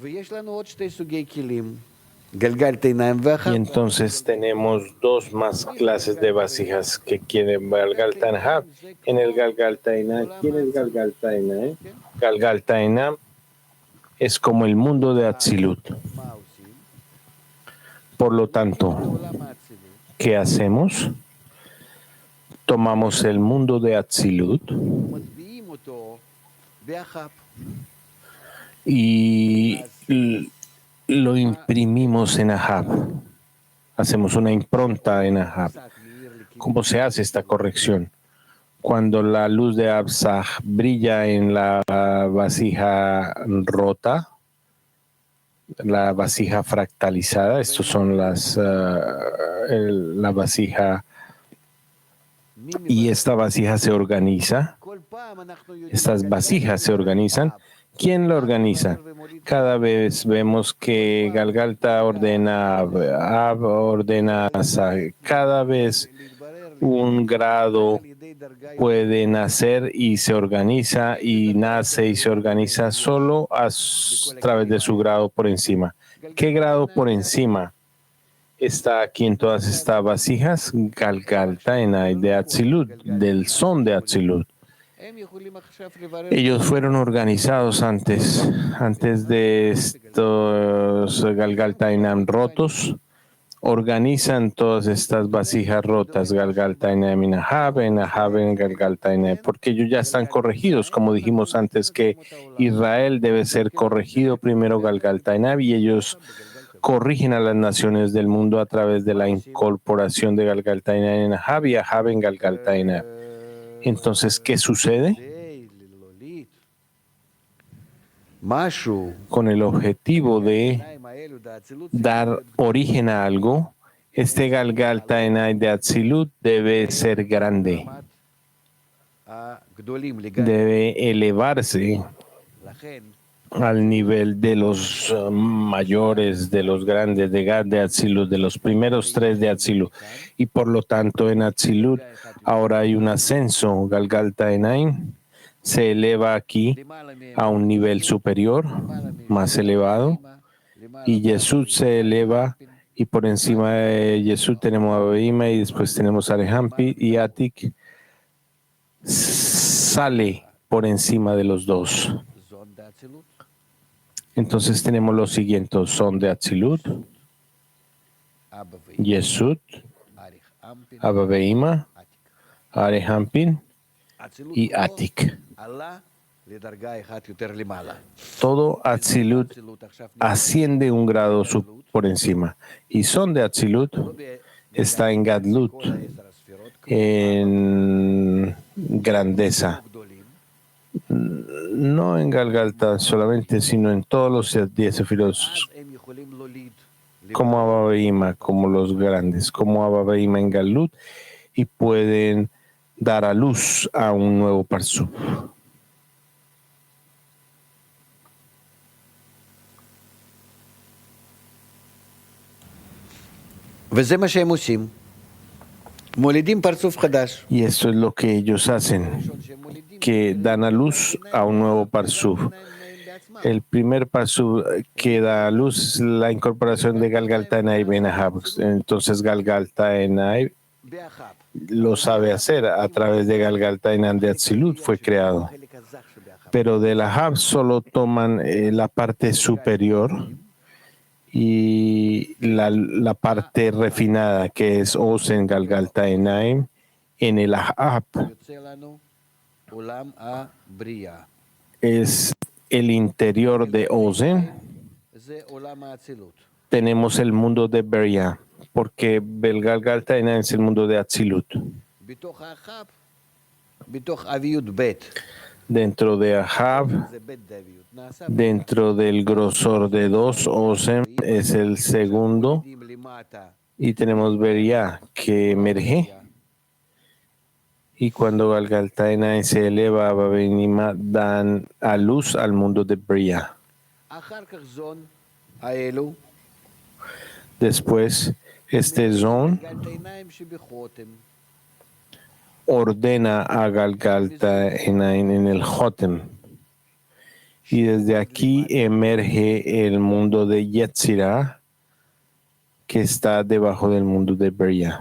Y entonces tenemos dos más clases de vasijas que quieren Galgalta Enam. En el Galgalta Enam, ¿quién es Galgalta Enam? Galgalta Enam es como el mundo de Atzilut. Por lo tanto, ¿qué hacemos? Tomamos el mundo de Atzilut y lo imprimimos en Ahab. Hacemos una impronta en Ahab. ¿Cómo se hace esta corrección? Cuando la luz de Absaj brilla en la vasija rota, la vasija fractalizada, estos son la vasija, y esta vasija se organiza. Estas vasijas se organizan. ¿Quién lo organiza? Cada vez vemos que Galgalta ordena, Ab ordena, cada vez un grado puede nacer y se organiza, y nace y se organiza solo a través de su grado por encima. ¿Qué grado por encima está aquí en todas estas vasijas? Galgalta Enai de Atzilut, del son de Atzilut. Ellos fueron organizados antes de estos Galgalta Enam rotos. Organizan todas estas vasijas rotas, Galgalta Enam en Ahab, en Galgalta Enam, porque ellos ya están corregidos, como dijimos antes que Israel debe ser corregido primero Galgalta Enam, y ellos corrigen a las naciones del mundo a través de la incorporación de Galgalta Enam en Ahab y Ahab en Galgalta Enam. Entonces, ¿qué sucede? Con el objetivo de dar origen a algo, este Galgalta Enai de Atzilut debe ser grande, debe elevarse al nivel de los mayores, de los grandes, de Gad de Atzilut, de los primeros tres de Atzilut. Y por lo tanto en Atzilut ahora hay un ascenso. Galgalta Enai se eleva aquí a un nivel superior, más elevado, y Yesud se eleva, y por encima de Yesud tenemos a Beima, y después tenemos a Arehampi, y Atik sale por encima de los dos. Entonces tenemos los siguientes: son de Atzilut, Yesud, Abba Beima, Arehampin y Atik. Todo Atzilut asciende un grado por encima, y son de Atzilut está en Gadlut, en grandeza, no en Galgalta solamente, sino en todos los 10 sefirot. como Abba Behima, como los grandes, como Abba Behima en Galut, y pueden dar a luz a un nuevo Parsuf. וזה מה שהם עושים. מולידים פרצוף חדש. Y esto es lo que ellos hacen, que dan a luz a un nuevo Parsuf. El primer Parsuf que da a luz es la incorporación de Galgalta Enai Ben Ahab. Entonces Galgalta Enai באחב. lo sabe hacer a través de Galgalta Enai de Atzilut fue creado. החלק הזך שבאחב. Pero de la Ahab solo toman la parte superior y la parte refinada que es Ozen Galgalta Enaim en el Ahab יוצא לנו עולם הבריאה. es el interior de Ozen. זה עולם האצילות. Tenemos el mundo de Beria, porque Belgalgalta Enaim es el mundo de Atzilut. בתוך האחב, בתוך אביות ב', Dentro de Ahab, זה ב' דאביות. נעשה dentro del grosor de 2, Ozen es el segundo, ב' למטה. y tenemos Beria que emerge. Y cuando Galgalta Enai se eleva a Babenima, dan a luz al mundo de Bria. אחר כך זון האלו, Después, este Zon גלגל העיניים שבחותם. ordena a Galgalta Enai en el Jotem. Y desde aquí emerge el mundo de Yetzirah, que está debajo del mundo de Bria.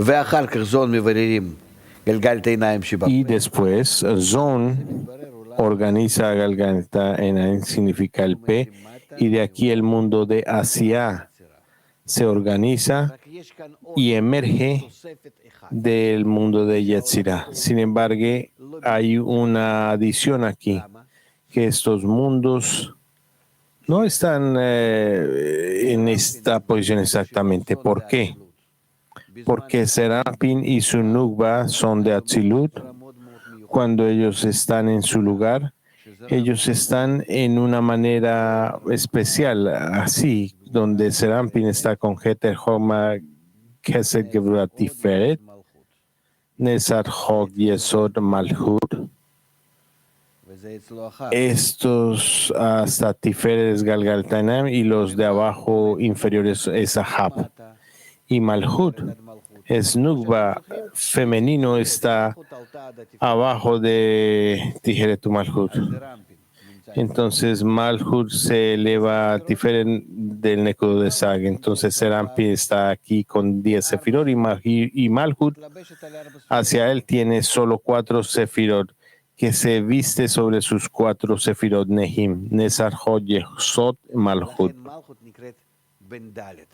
ואחר כך זון מבררים גלגל העיניים שבחותם. Y después, Zon organiza a Galgalta Enai, significa el P, y de aquí el mundo de Asia se organiza רק יש כאן עוד y emerge תוספת אחד. del mundo de Yetzirah. Sin embargo, hay una adición aquí, למה? que estos mundos no están en esta posición exactamente. ¿Por qué? Porque Serampin y su Nukba son de Atzilut. Cuando ellos están en su lugar, ellos están en una manera especial, así, donde Serampin está con Heter, Homa, Kesed, Gevurah, Tiferet, Nesar, Hog, Yesod, Malhut. וזה אצלו אחר. Estos hasta Tiferet, Galgalta Enai, y los de abajo inferiores es Ahab. מטה, Y Malhut עד מלכות. es Nukba femenino, está מלכות עלתה עד התפארת. abajo de Tijeret Malhut. זה רמפין. נמצא Entonces Malhut se eleva a Tiferet del Nekudo de Sag. Entonces Serampi está aquí con 10 sefirot y Malhut מתלבשת על ארבע ספירות. hacia él tiene solo 4 sefirot que se viste sobre sus 4 sefirot Nehim, Nesar, Hod, Yesod, Malhut. לכן מלכות נקראת בן ד'.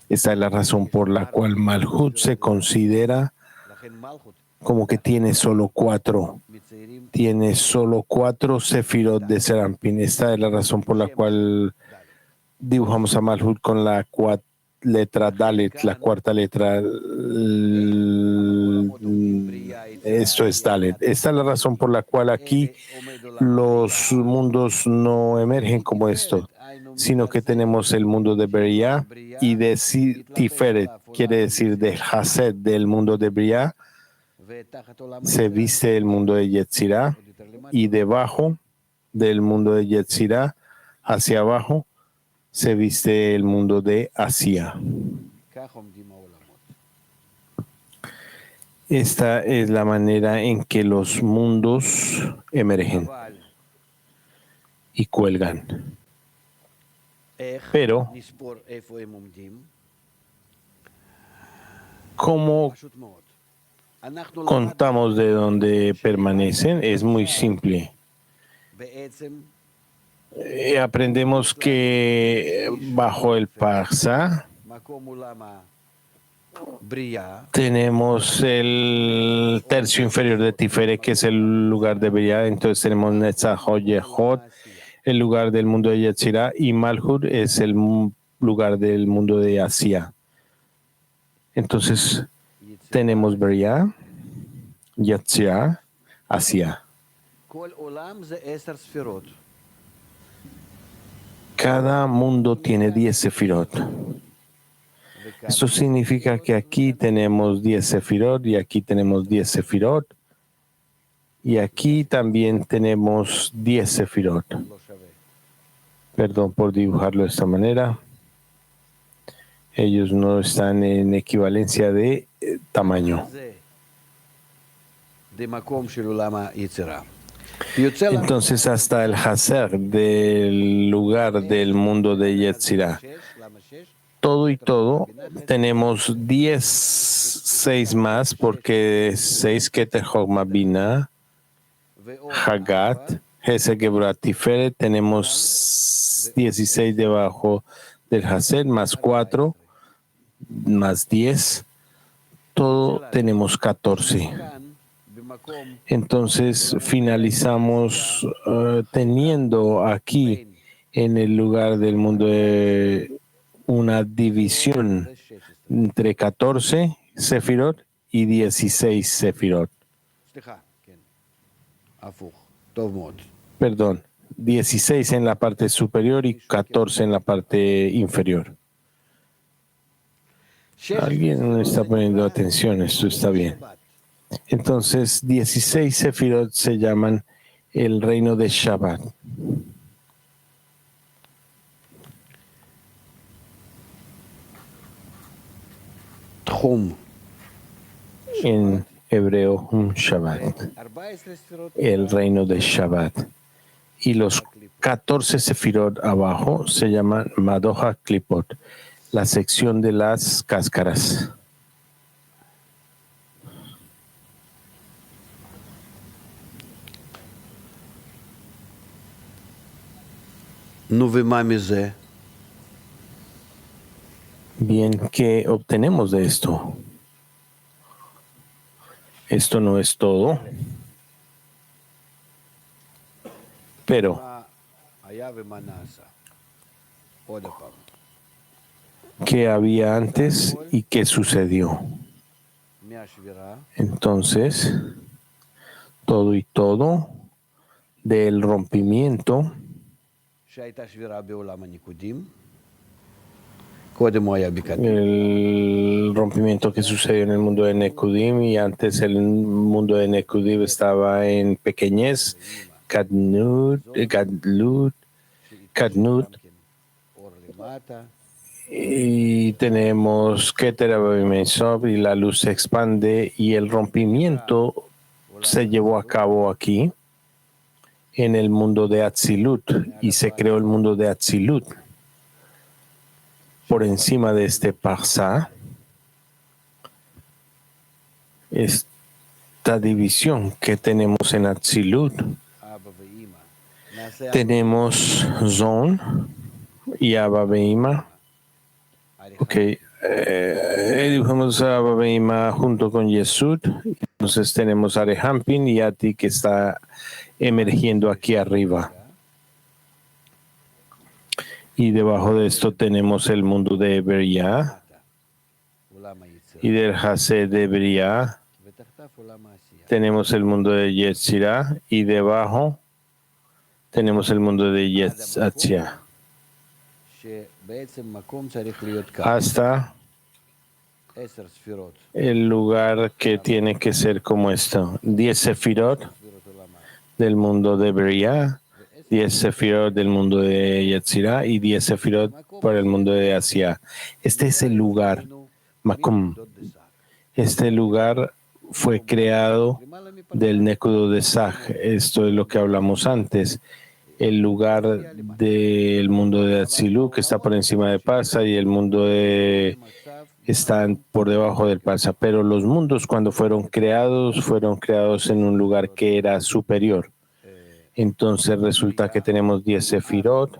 Esta es la razón por la cual Malhut se considera לכן מלכות como que tiene solo 4. מציירים Tiene solo 4 sefirot de Serampin. Esta es la razón por la cual dibujamos a Malhut con la letra Dalet, la cuarta letra. Esto es Dalet. Esta es la razón por la cual aquí los mundos no emergen como esto, sino que tenemos el mundo de Beria y de Tiferet, quiere decir de Hased, del mundo de Beria, ותחת עולם se viste el mundo de Yetzirah, עוד יותר למטה. y debajo del mundo de Yetzirah, hacia abajo, se viste el mundo de Asia. כך עומדים העולמות. Esta es la manera en que los mundos emergen אבל y cuelgan. איך Pero, נספור איפה הם עומדים? ¿cómo פשוט מאוד. אנחנו למדנו contamos de dónde permanecen? Es muy simple. בעצם Aprendemos que bajo el Parsa מקום עולם הבריאה, tenemos el tercio inferior de Tiferet, que es el lugar de Beria. Entonces tenemos Netzach, Yehod, el lugar del mundo de Yetzirah, y Malhut es el lugar del mundo de Asia. Entonces tenemos Beria, Yetzirah, Asia. כל עולם זה 10 ספירות. Cada mundo tiene 10 sefirot. Esto significa que aquí tenemos 10 sefirot y aquí tenemos 10 sefirot y aquí también tenemos 10 sefirot. Perdón por dibujarlo de esta manera. Ellos no están en equivalencia de tamaño. Entonces, hasta el Haser del lugar del mundo de Yetzirah, todo y todo, tenemos 6 más, porque 6 Keter Chogma Bina, Hagat, Hesed Geburat Tiferet, tenemos 16 debajo del Haser, más 4, más 10, todo tenemos 14. Entonces finalizamos teniendo aquí en el lugar del mundo de una división entre 14 sefirot y 16 sefirot. Perdón, 16 en la parte superior y 14 en la parte inferior. Alguien no está poniendo atención, esto está bien. Entonces, 16 sefirot se llaman el reino de Shabbat. En hebreo, Shabbat. El reino de Shabbat. Y los 14 sefirot abajo se llaman Madoha Klipot, la sección de las cáscaras. Bien, ¿qué obtenemos de esto? Esto no es todo, pero ¿qué había antes y qué sucedió? Entonces, todo y todo del rompimiento, el rompimiento que sucedió en el mundo de Nekudim, y antes el mundo de Nekudim estaba en pequeñez, Kadnut, y tenemos Keter Abimesov, y la luz se expande, y el rompimiento se llevó a cabo aquí en el mundo de Atzilut, y se creó el mundo de Atzilut. Por encima de este Parsa, esta división que tenemos en Atzilut, tenemos Zon y Abba Beima. Ok, dibujamos a Abba Beima junto con Yesud. Entonces tenemos a Rehampin y Ati que está emergiendo aquí arriba. Y debajo de esto tenemos el mundo de Beria y del Hased de Beria. Tenemos el mundo de Yetzirah y debajo tenemos el mundo de Yetzatzia. Hasta el lugar que tiene que ser como esto: 10 sefirot del mundo de Beria, 10 sefirot del mundo de Yetzirah y 10 sefirot para el mundo de Asia. Este es el lugar, Makom. Este lugar fue creado del Nekudo de Saj. Esto es lo que hablamos antes. El lugar del mundo de Atzilut, que está por encima de Parsa, y el mundo de están por debajo del Parsa. Pero los mundos, cuando fueron creados en un lugar que era superior. Entonces resulta que tenemos 10 sefirot,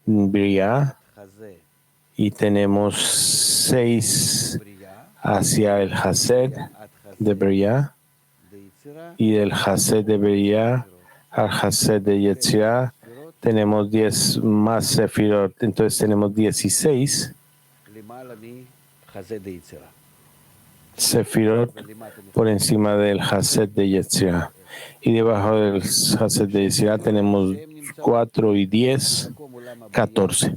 Bria, y tenemos 6 hacia el Hased de Bria, y del Hased de Bria al Hased de Yetzirah tenemos 10 más sefirot, entonces tenemos 16 sefirot por encima del Hased de Yetzirah. Y debajo del Hased de Yetzirah tenemos 4 y 10, 14.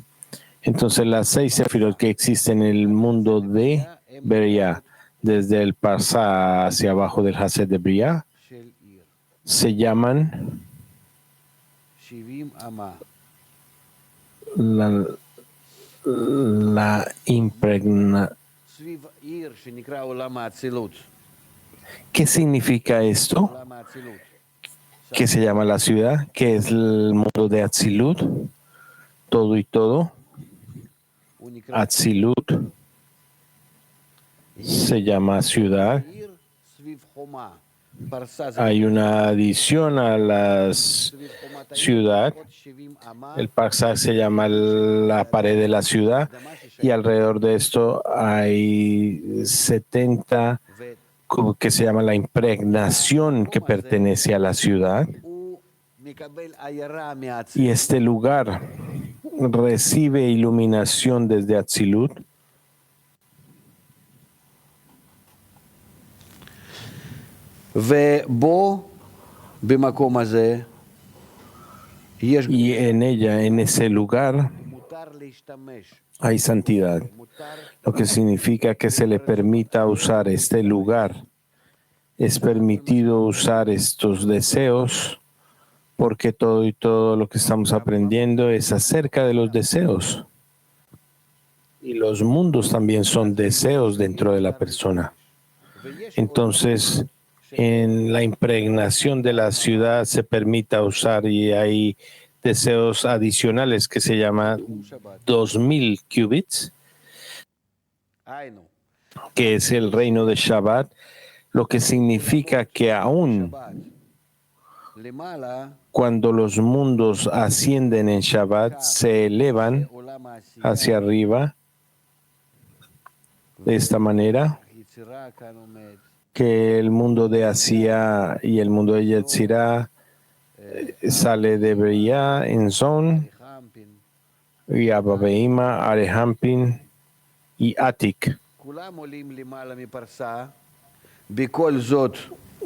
Entonces las 6 sefirot que existen en el mundo de Beriah, desde el Parsá hacia abajo del Hased de Beriah, se llaman la impregna. ¿Qué significa esto? ¿Qué se llama la ciudad? ¿Qué es el mundo de Atzilut? Todo y todo. Atzilut se llama ciudad. Hay una adición a la ciudad. El Parsá se llama la pared de la ciudad y alrededor de esto hay 70 que se llama la impregnación que pertenece a la ciudad. Y este lugar recibe iluminación desde Atzilut. Y en ella, en ese lugar, hay santidad, lo que significa que se le permita usar este lugar. Es permitido usar estos deseos porque todo y todo lo que estamos aprendiendo es acerca de los deseos. Y los mundos también son deseos dentro de la persona. Entonces, en la impregnación de la ciudad se permita usar y hay deseos adicionales que se llama 2000 qubits, que es el reino de Shabbat, lo que significa que aún cuando los mundos ascienden en Shabbat, se elevan hacia arriba de esta manera, que el mundo de Asia y el mundo de Yetzirah sale de Beriah en Zon, y Abba Behima, Arehampin y Atik.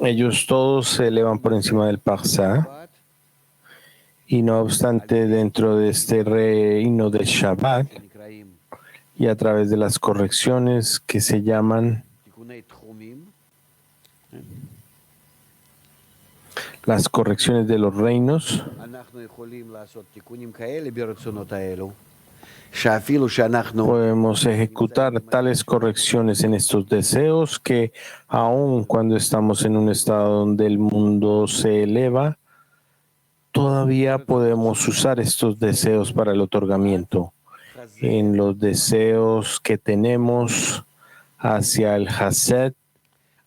Ellos todos se elevan por encima del Parsá, y no obstante dentro de este reino de Shabbat y a través de las correcciones que se llaman las correcciones de los reinos, podemos ejecutar tales correcciones en estos deseos que aun cuando estamos en un estado donde el mundo se eleva, todavía podemos usar estos deseos para el otorgamiento. En los deseos que tenemos hacia el Hased,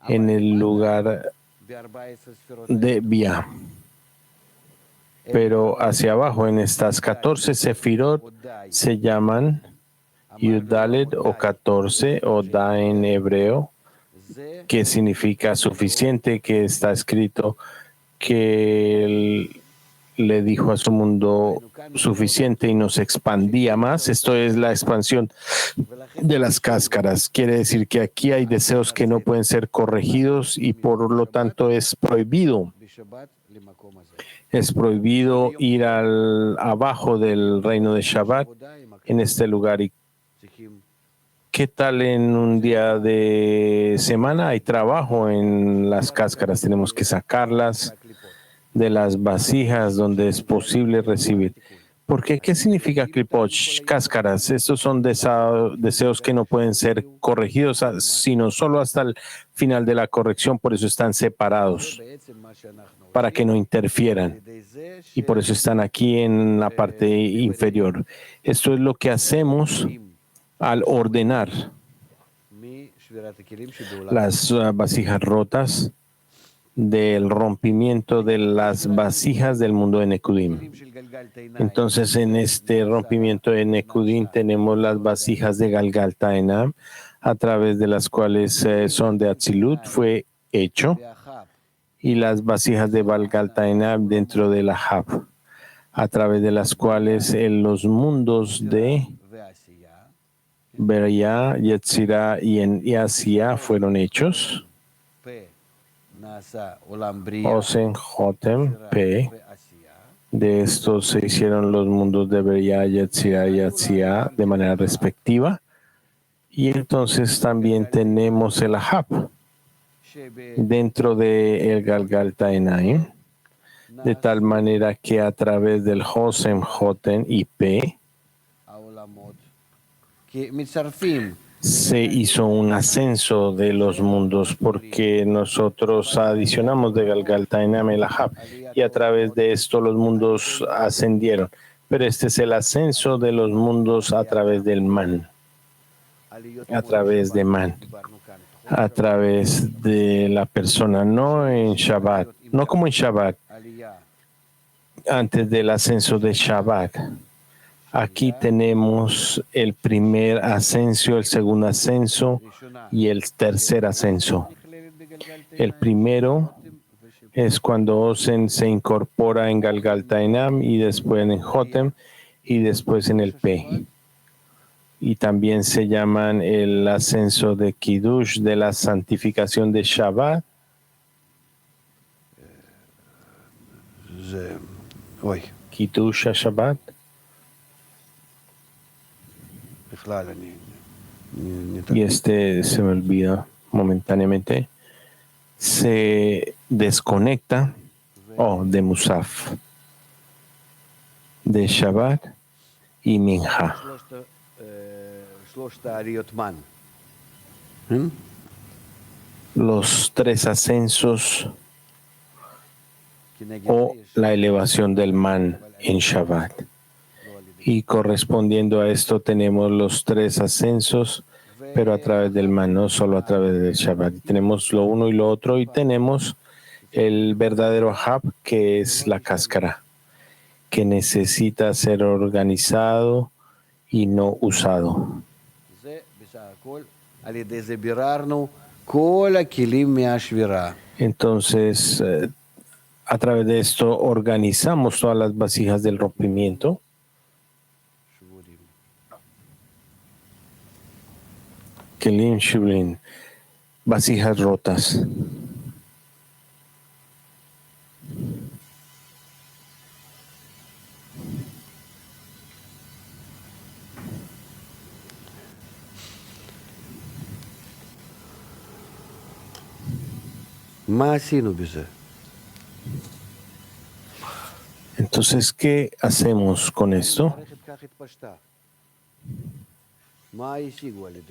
en el lugar de Bia. Pero hacia abajo, en estas 14 sefirot, se llaman Yudalet o 14 o Da en hebreo, que significa suficiente, que está escrito que él le dijo a su mundo suficiente y nos expandía más. Esto es la expansión de las cáscaras. Quiere decir que aquí hay deseos que no pueden ser corregidos y por lo tanto es prohibido. Es prohibido ir abajo del reino de Shabbat en este lugar. ¿Y qué tal en un día de semana? Hay trabajo en las cáscaras. Tenemos que sacarlas de las vasijas donde es posible recibir. ¿Por qué? ¿Qué significa klipot? Cáscaras. Estos son deseos que no pueden ser corregidos, sino solo hasta el final de la corrección. Por eso están separados, para que no interfieran. Y por eso están aquí en la parte inferior. Esto es lo que hacemos al ordenar las vasijas rotas del rompimiento de las vasijas del mundo de Nekudim. Entonces, en este rompimiento de Nekudim tenemos las vasijas de Galgalta Enam, a través de las cuales son de Atzilut, fue hecho, y las vasijas de Galgalta Enam dentro de la Hab, a través de las cuales los mundos de Beriah, Yetzirah y Asia fueron hechos. Osen, Jotem, P, De esto se hicieron los mundos de Beria, Yetzirah y Yatzia de manera respectiva. Y entonces también tenemos el Ahab dentro de el Galgalta Enaim, de tal manera que a través del Hosem, Joten y P se hizo un ascenso de los mundos porque nosotros adicionamos de Galgalta Enam el Ahab y a través de esto los mundos ascendieron. Pero este es el ascenso de los mundos a través del Man, a través de Man, a través de la persona, no en Shabbat, no como en Shabbat, antes del ascenso de Shabbat. Aquí tenemos el primer ascenso, el segundo ascenso y el tercer ascenso. El primero es cuando Osen se incorpora en Galgalta Enam y después en Jotem y después en el P. Y también se llaman el ascenso de Kiddush, de la santificación de Shabbat. Kiddush a Shabbat. Y este se me olvida momentáneamente. Se desconecta de Musaf, de Shabbat y Minja. Los tres ascensos o la elevación del Man en Shabbat. Y correspondiendo a esto tenemos los tres ascensos, pero a través del Man, no solo a través del Shabbat. Tenemos lo uno y lo otro y tenemos el verdadero Ahab, que es la cáscara, que necesita ser organizado y no usado. Entonces, a través de esto organizamos todas las vasijas del rompimiento. Kelim Shulin, vasijas rotas. Entonces, ¿qué hacemos con esto?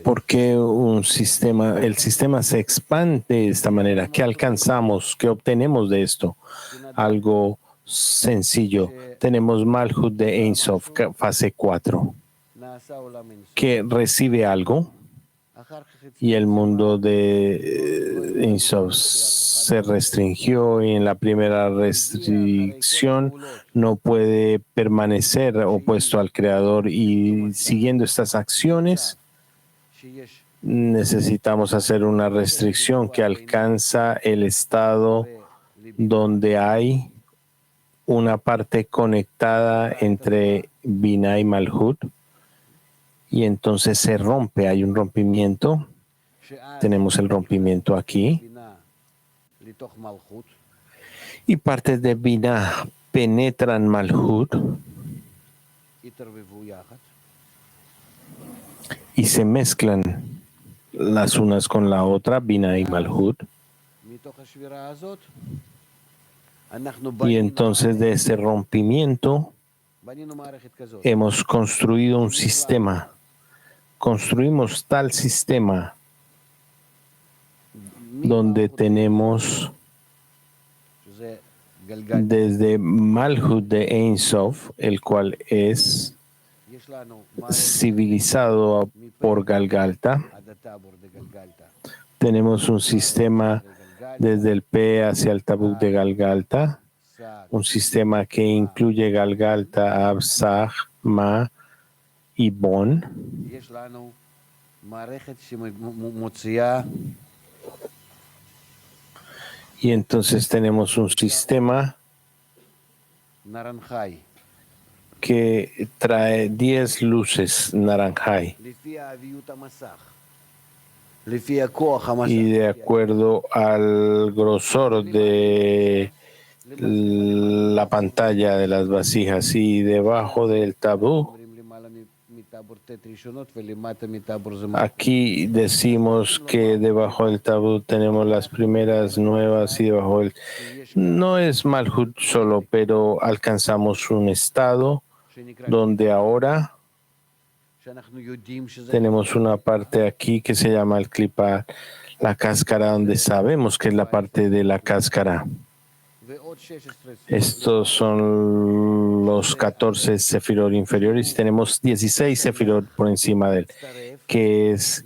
Porque el sistema se expande de esta manera. ¿Qué alcanzamos? ¿Qué obtenemos de esto? Algo sencillo. Tenemos Malhut de Ein Sof, fase 4, que recibe algo y el mundo de Ein Sof se restringió y en la primera restricción no puede permanecer opuesto al Creador y siguiendo estas acciones necesitamos hacer una restricción que alcanza el estado donde hay una parte conectada entre Binah y Malhut y entonces se rompe, hay un rompimiento, tenemos el rompimiento aquí y partes de Binah penetran Malhut y se mezclan las unas con la otra, Binah y Malhut. Y entonces de este rompimiento hemos construido un sistema. Construimos tal sistema donde tenemos desde Malhut de Ein Sof, el cual es civilizado por Galgalta. Tenemos un sistema desde el P hacia el Tabuk de Galgalta, un sistema que incluye Galgalta, Ab, Sag, Ma y Bon. Y entonces tenemos un sistema que trae 10 luces naranjai. Y de acuerdo al grosor de la pantalla de las vasijas y debajo del tabú. Aquí decimos que debajo del tabú tenemos las primeras nuevas y debajo del... No es Malhut solo, pero alcanzamos un estado donde ahora tenemos una parte aquí que se llama el clipa, la cáscara, donde sabemos que es la parte de la cáscara. Estos son los 14 sefirot inferiores y tenemos 16 sefirot por encima de él, que es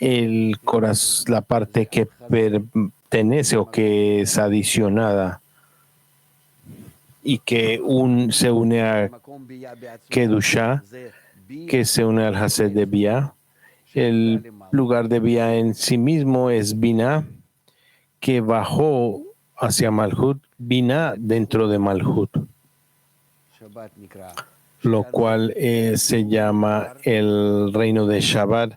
el corazón, la parte que pertenece o que es adicionada y que se une a Kedusha, que se une al Hased de Bia. El lugar de Bia en sí mismo es Binah, que bajó hacia Malhut, Binah dentro de Malhut, lo cual se llama el reino de Shabbat.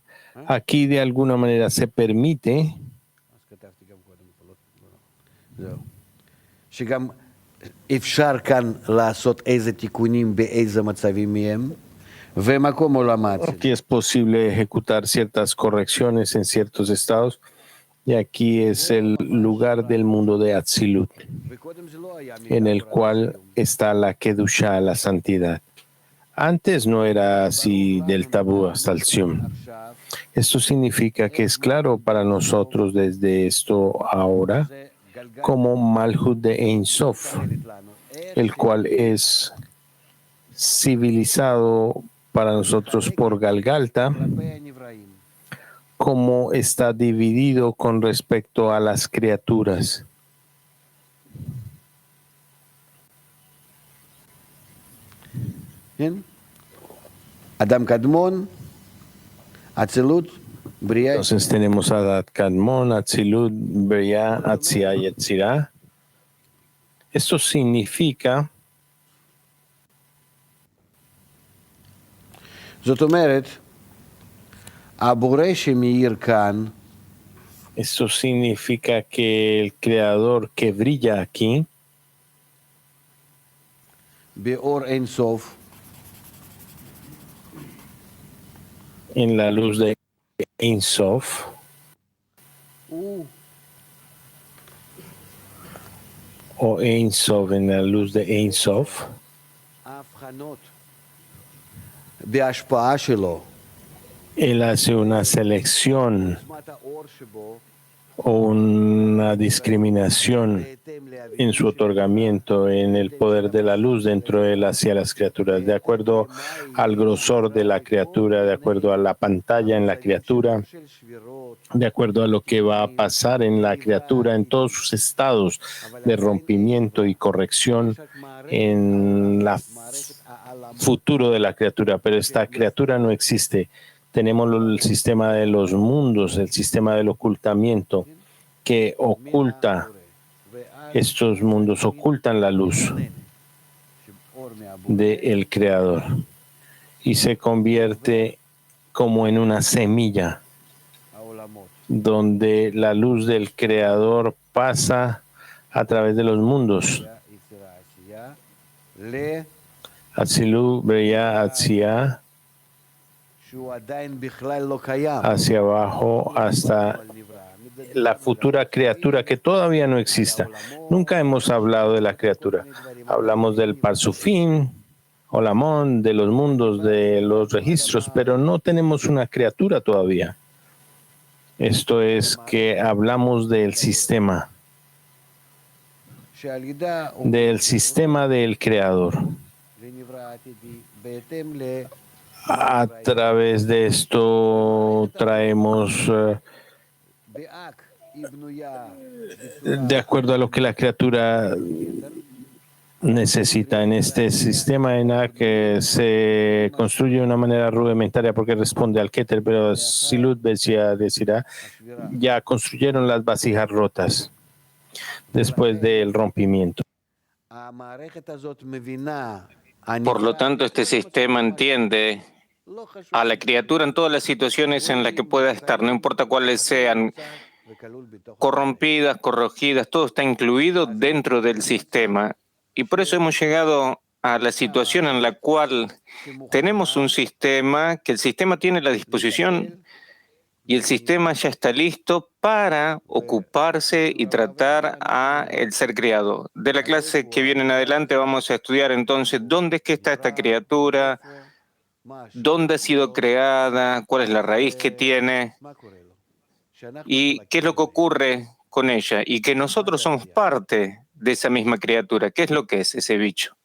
Aquí de alguna manera se permite aquí es posible ejecutar ciertas correcciones en ciertos estados. Y aquí es el lugar del mundo de Atzilut, en el cual está la Kedusha, la santidad. Antes no era así del tabú hasta el Sium. Esto significa que es claro para nosotros desde esto ahora como Malhut de Ein Sof, el cual es civilizado para nosotros por Galgalta, cómo está dividido con respecto a las criaturas. Adam Kadmon, Atzilut, Bria. Entonces tenemos Adam Kadmon, Atzilut, Bria, Atzia y Yetzirah. Esto significa זאת אומרת, הבורא שמאיר כאן, esto significa que el creador que brilla aquí, באור אין סוף, en la luz de Ein Sof, o Ein Sof, en la luz de Ein Sof, ההבחנות בהשפעה שלו, él hace una selección עוצמת האור שבו, o una discriminación en su otorgamiento, en el poder de la luz dentro de él hacia las criaturas, de acuerdo al grosor de la criatura, de acuerdo a la pantalla en la criatura, de acuerdo a lo que va a pasar en la criatura, en todos sus estados de rompimiento y corrección en el futuro de la criatura. Pero esta criatura no existe. Tenemos el sistema de los mundos, el sistema del ocultamiento, que oculta estos mundos, ocultan la luz del Creador y se convierte como en una semilla donde la luz del Creador pasa a través de los mundos. Atzilut, Bria, Atzia, hacia abajo hasta la futura criatura que todavía no exista. Nunca hemos hablado de la criatura. Hablamos del Parsufín, Olamón, de los mundos, de los registros, pero no tenemos una criatura todavía. Esto es que hablamos del sistema del Creador. A través de esto traemos, de acuerdo a lo que la criatura necesita. En este sistema ENAC se construye de una manera rudimentaria porque responde al Keter, pero Silut decirá, ya construyeron las vasijas rotas después del rompimiento. Por lo tanto, este sistema entiende a la criatura en todas las situaciones en las que pueda estar, no importa cuáles sean, corrompidas, corregidas, todo está incluido dentro del sistema. Y por eso hemos llegado a la situación en la cual tenemos un sistema, que el sistema tiene la disposición y el sistema ya está listo para ocuparse y tratar a el ser creado. De la clase que viene en adelante vamos a estudiar entonces dónde es que está esta criatura, dónde ha sido creada, cuál es la raíz que tiene y qué es lo que ocurre con ella y que nosotros somos parte de esa misma criatura. ¿Qué es lo que es ese bicho?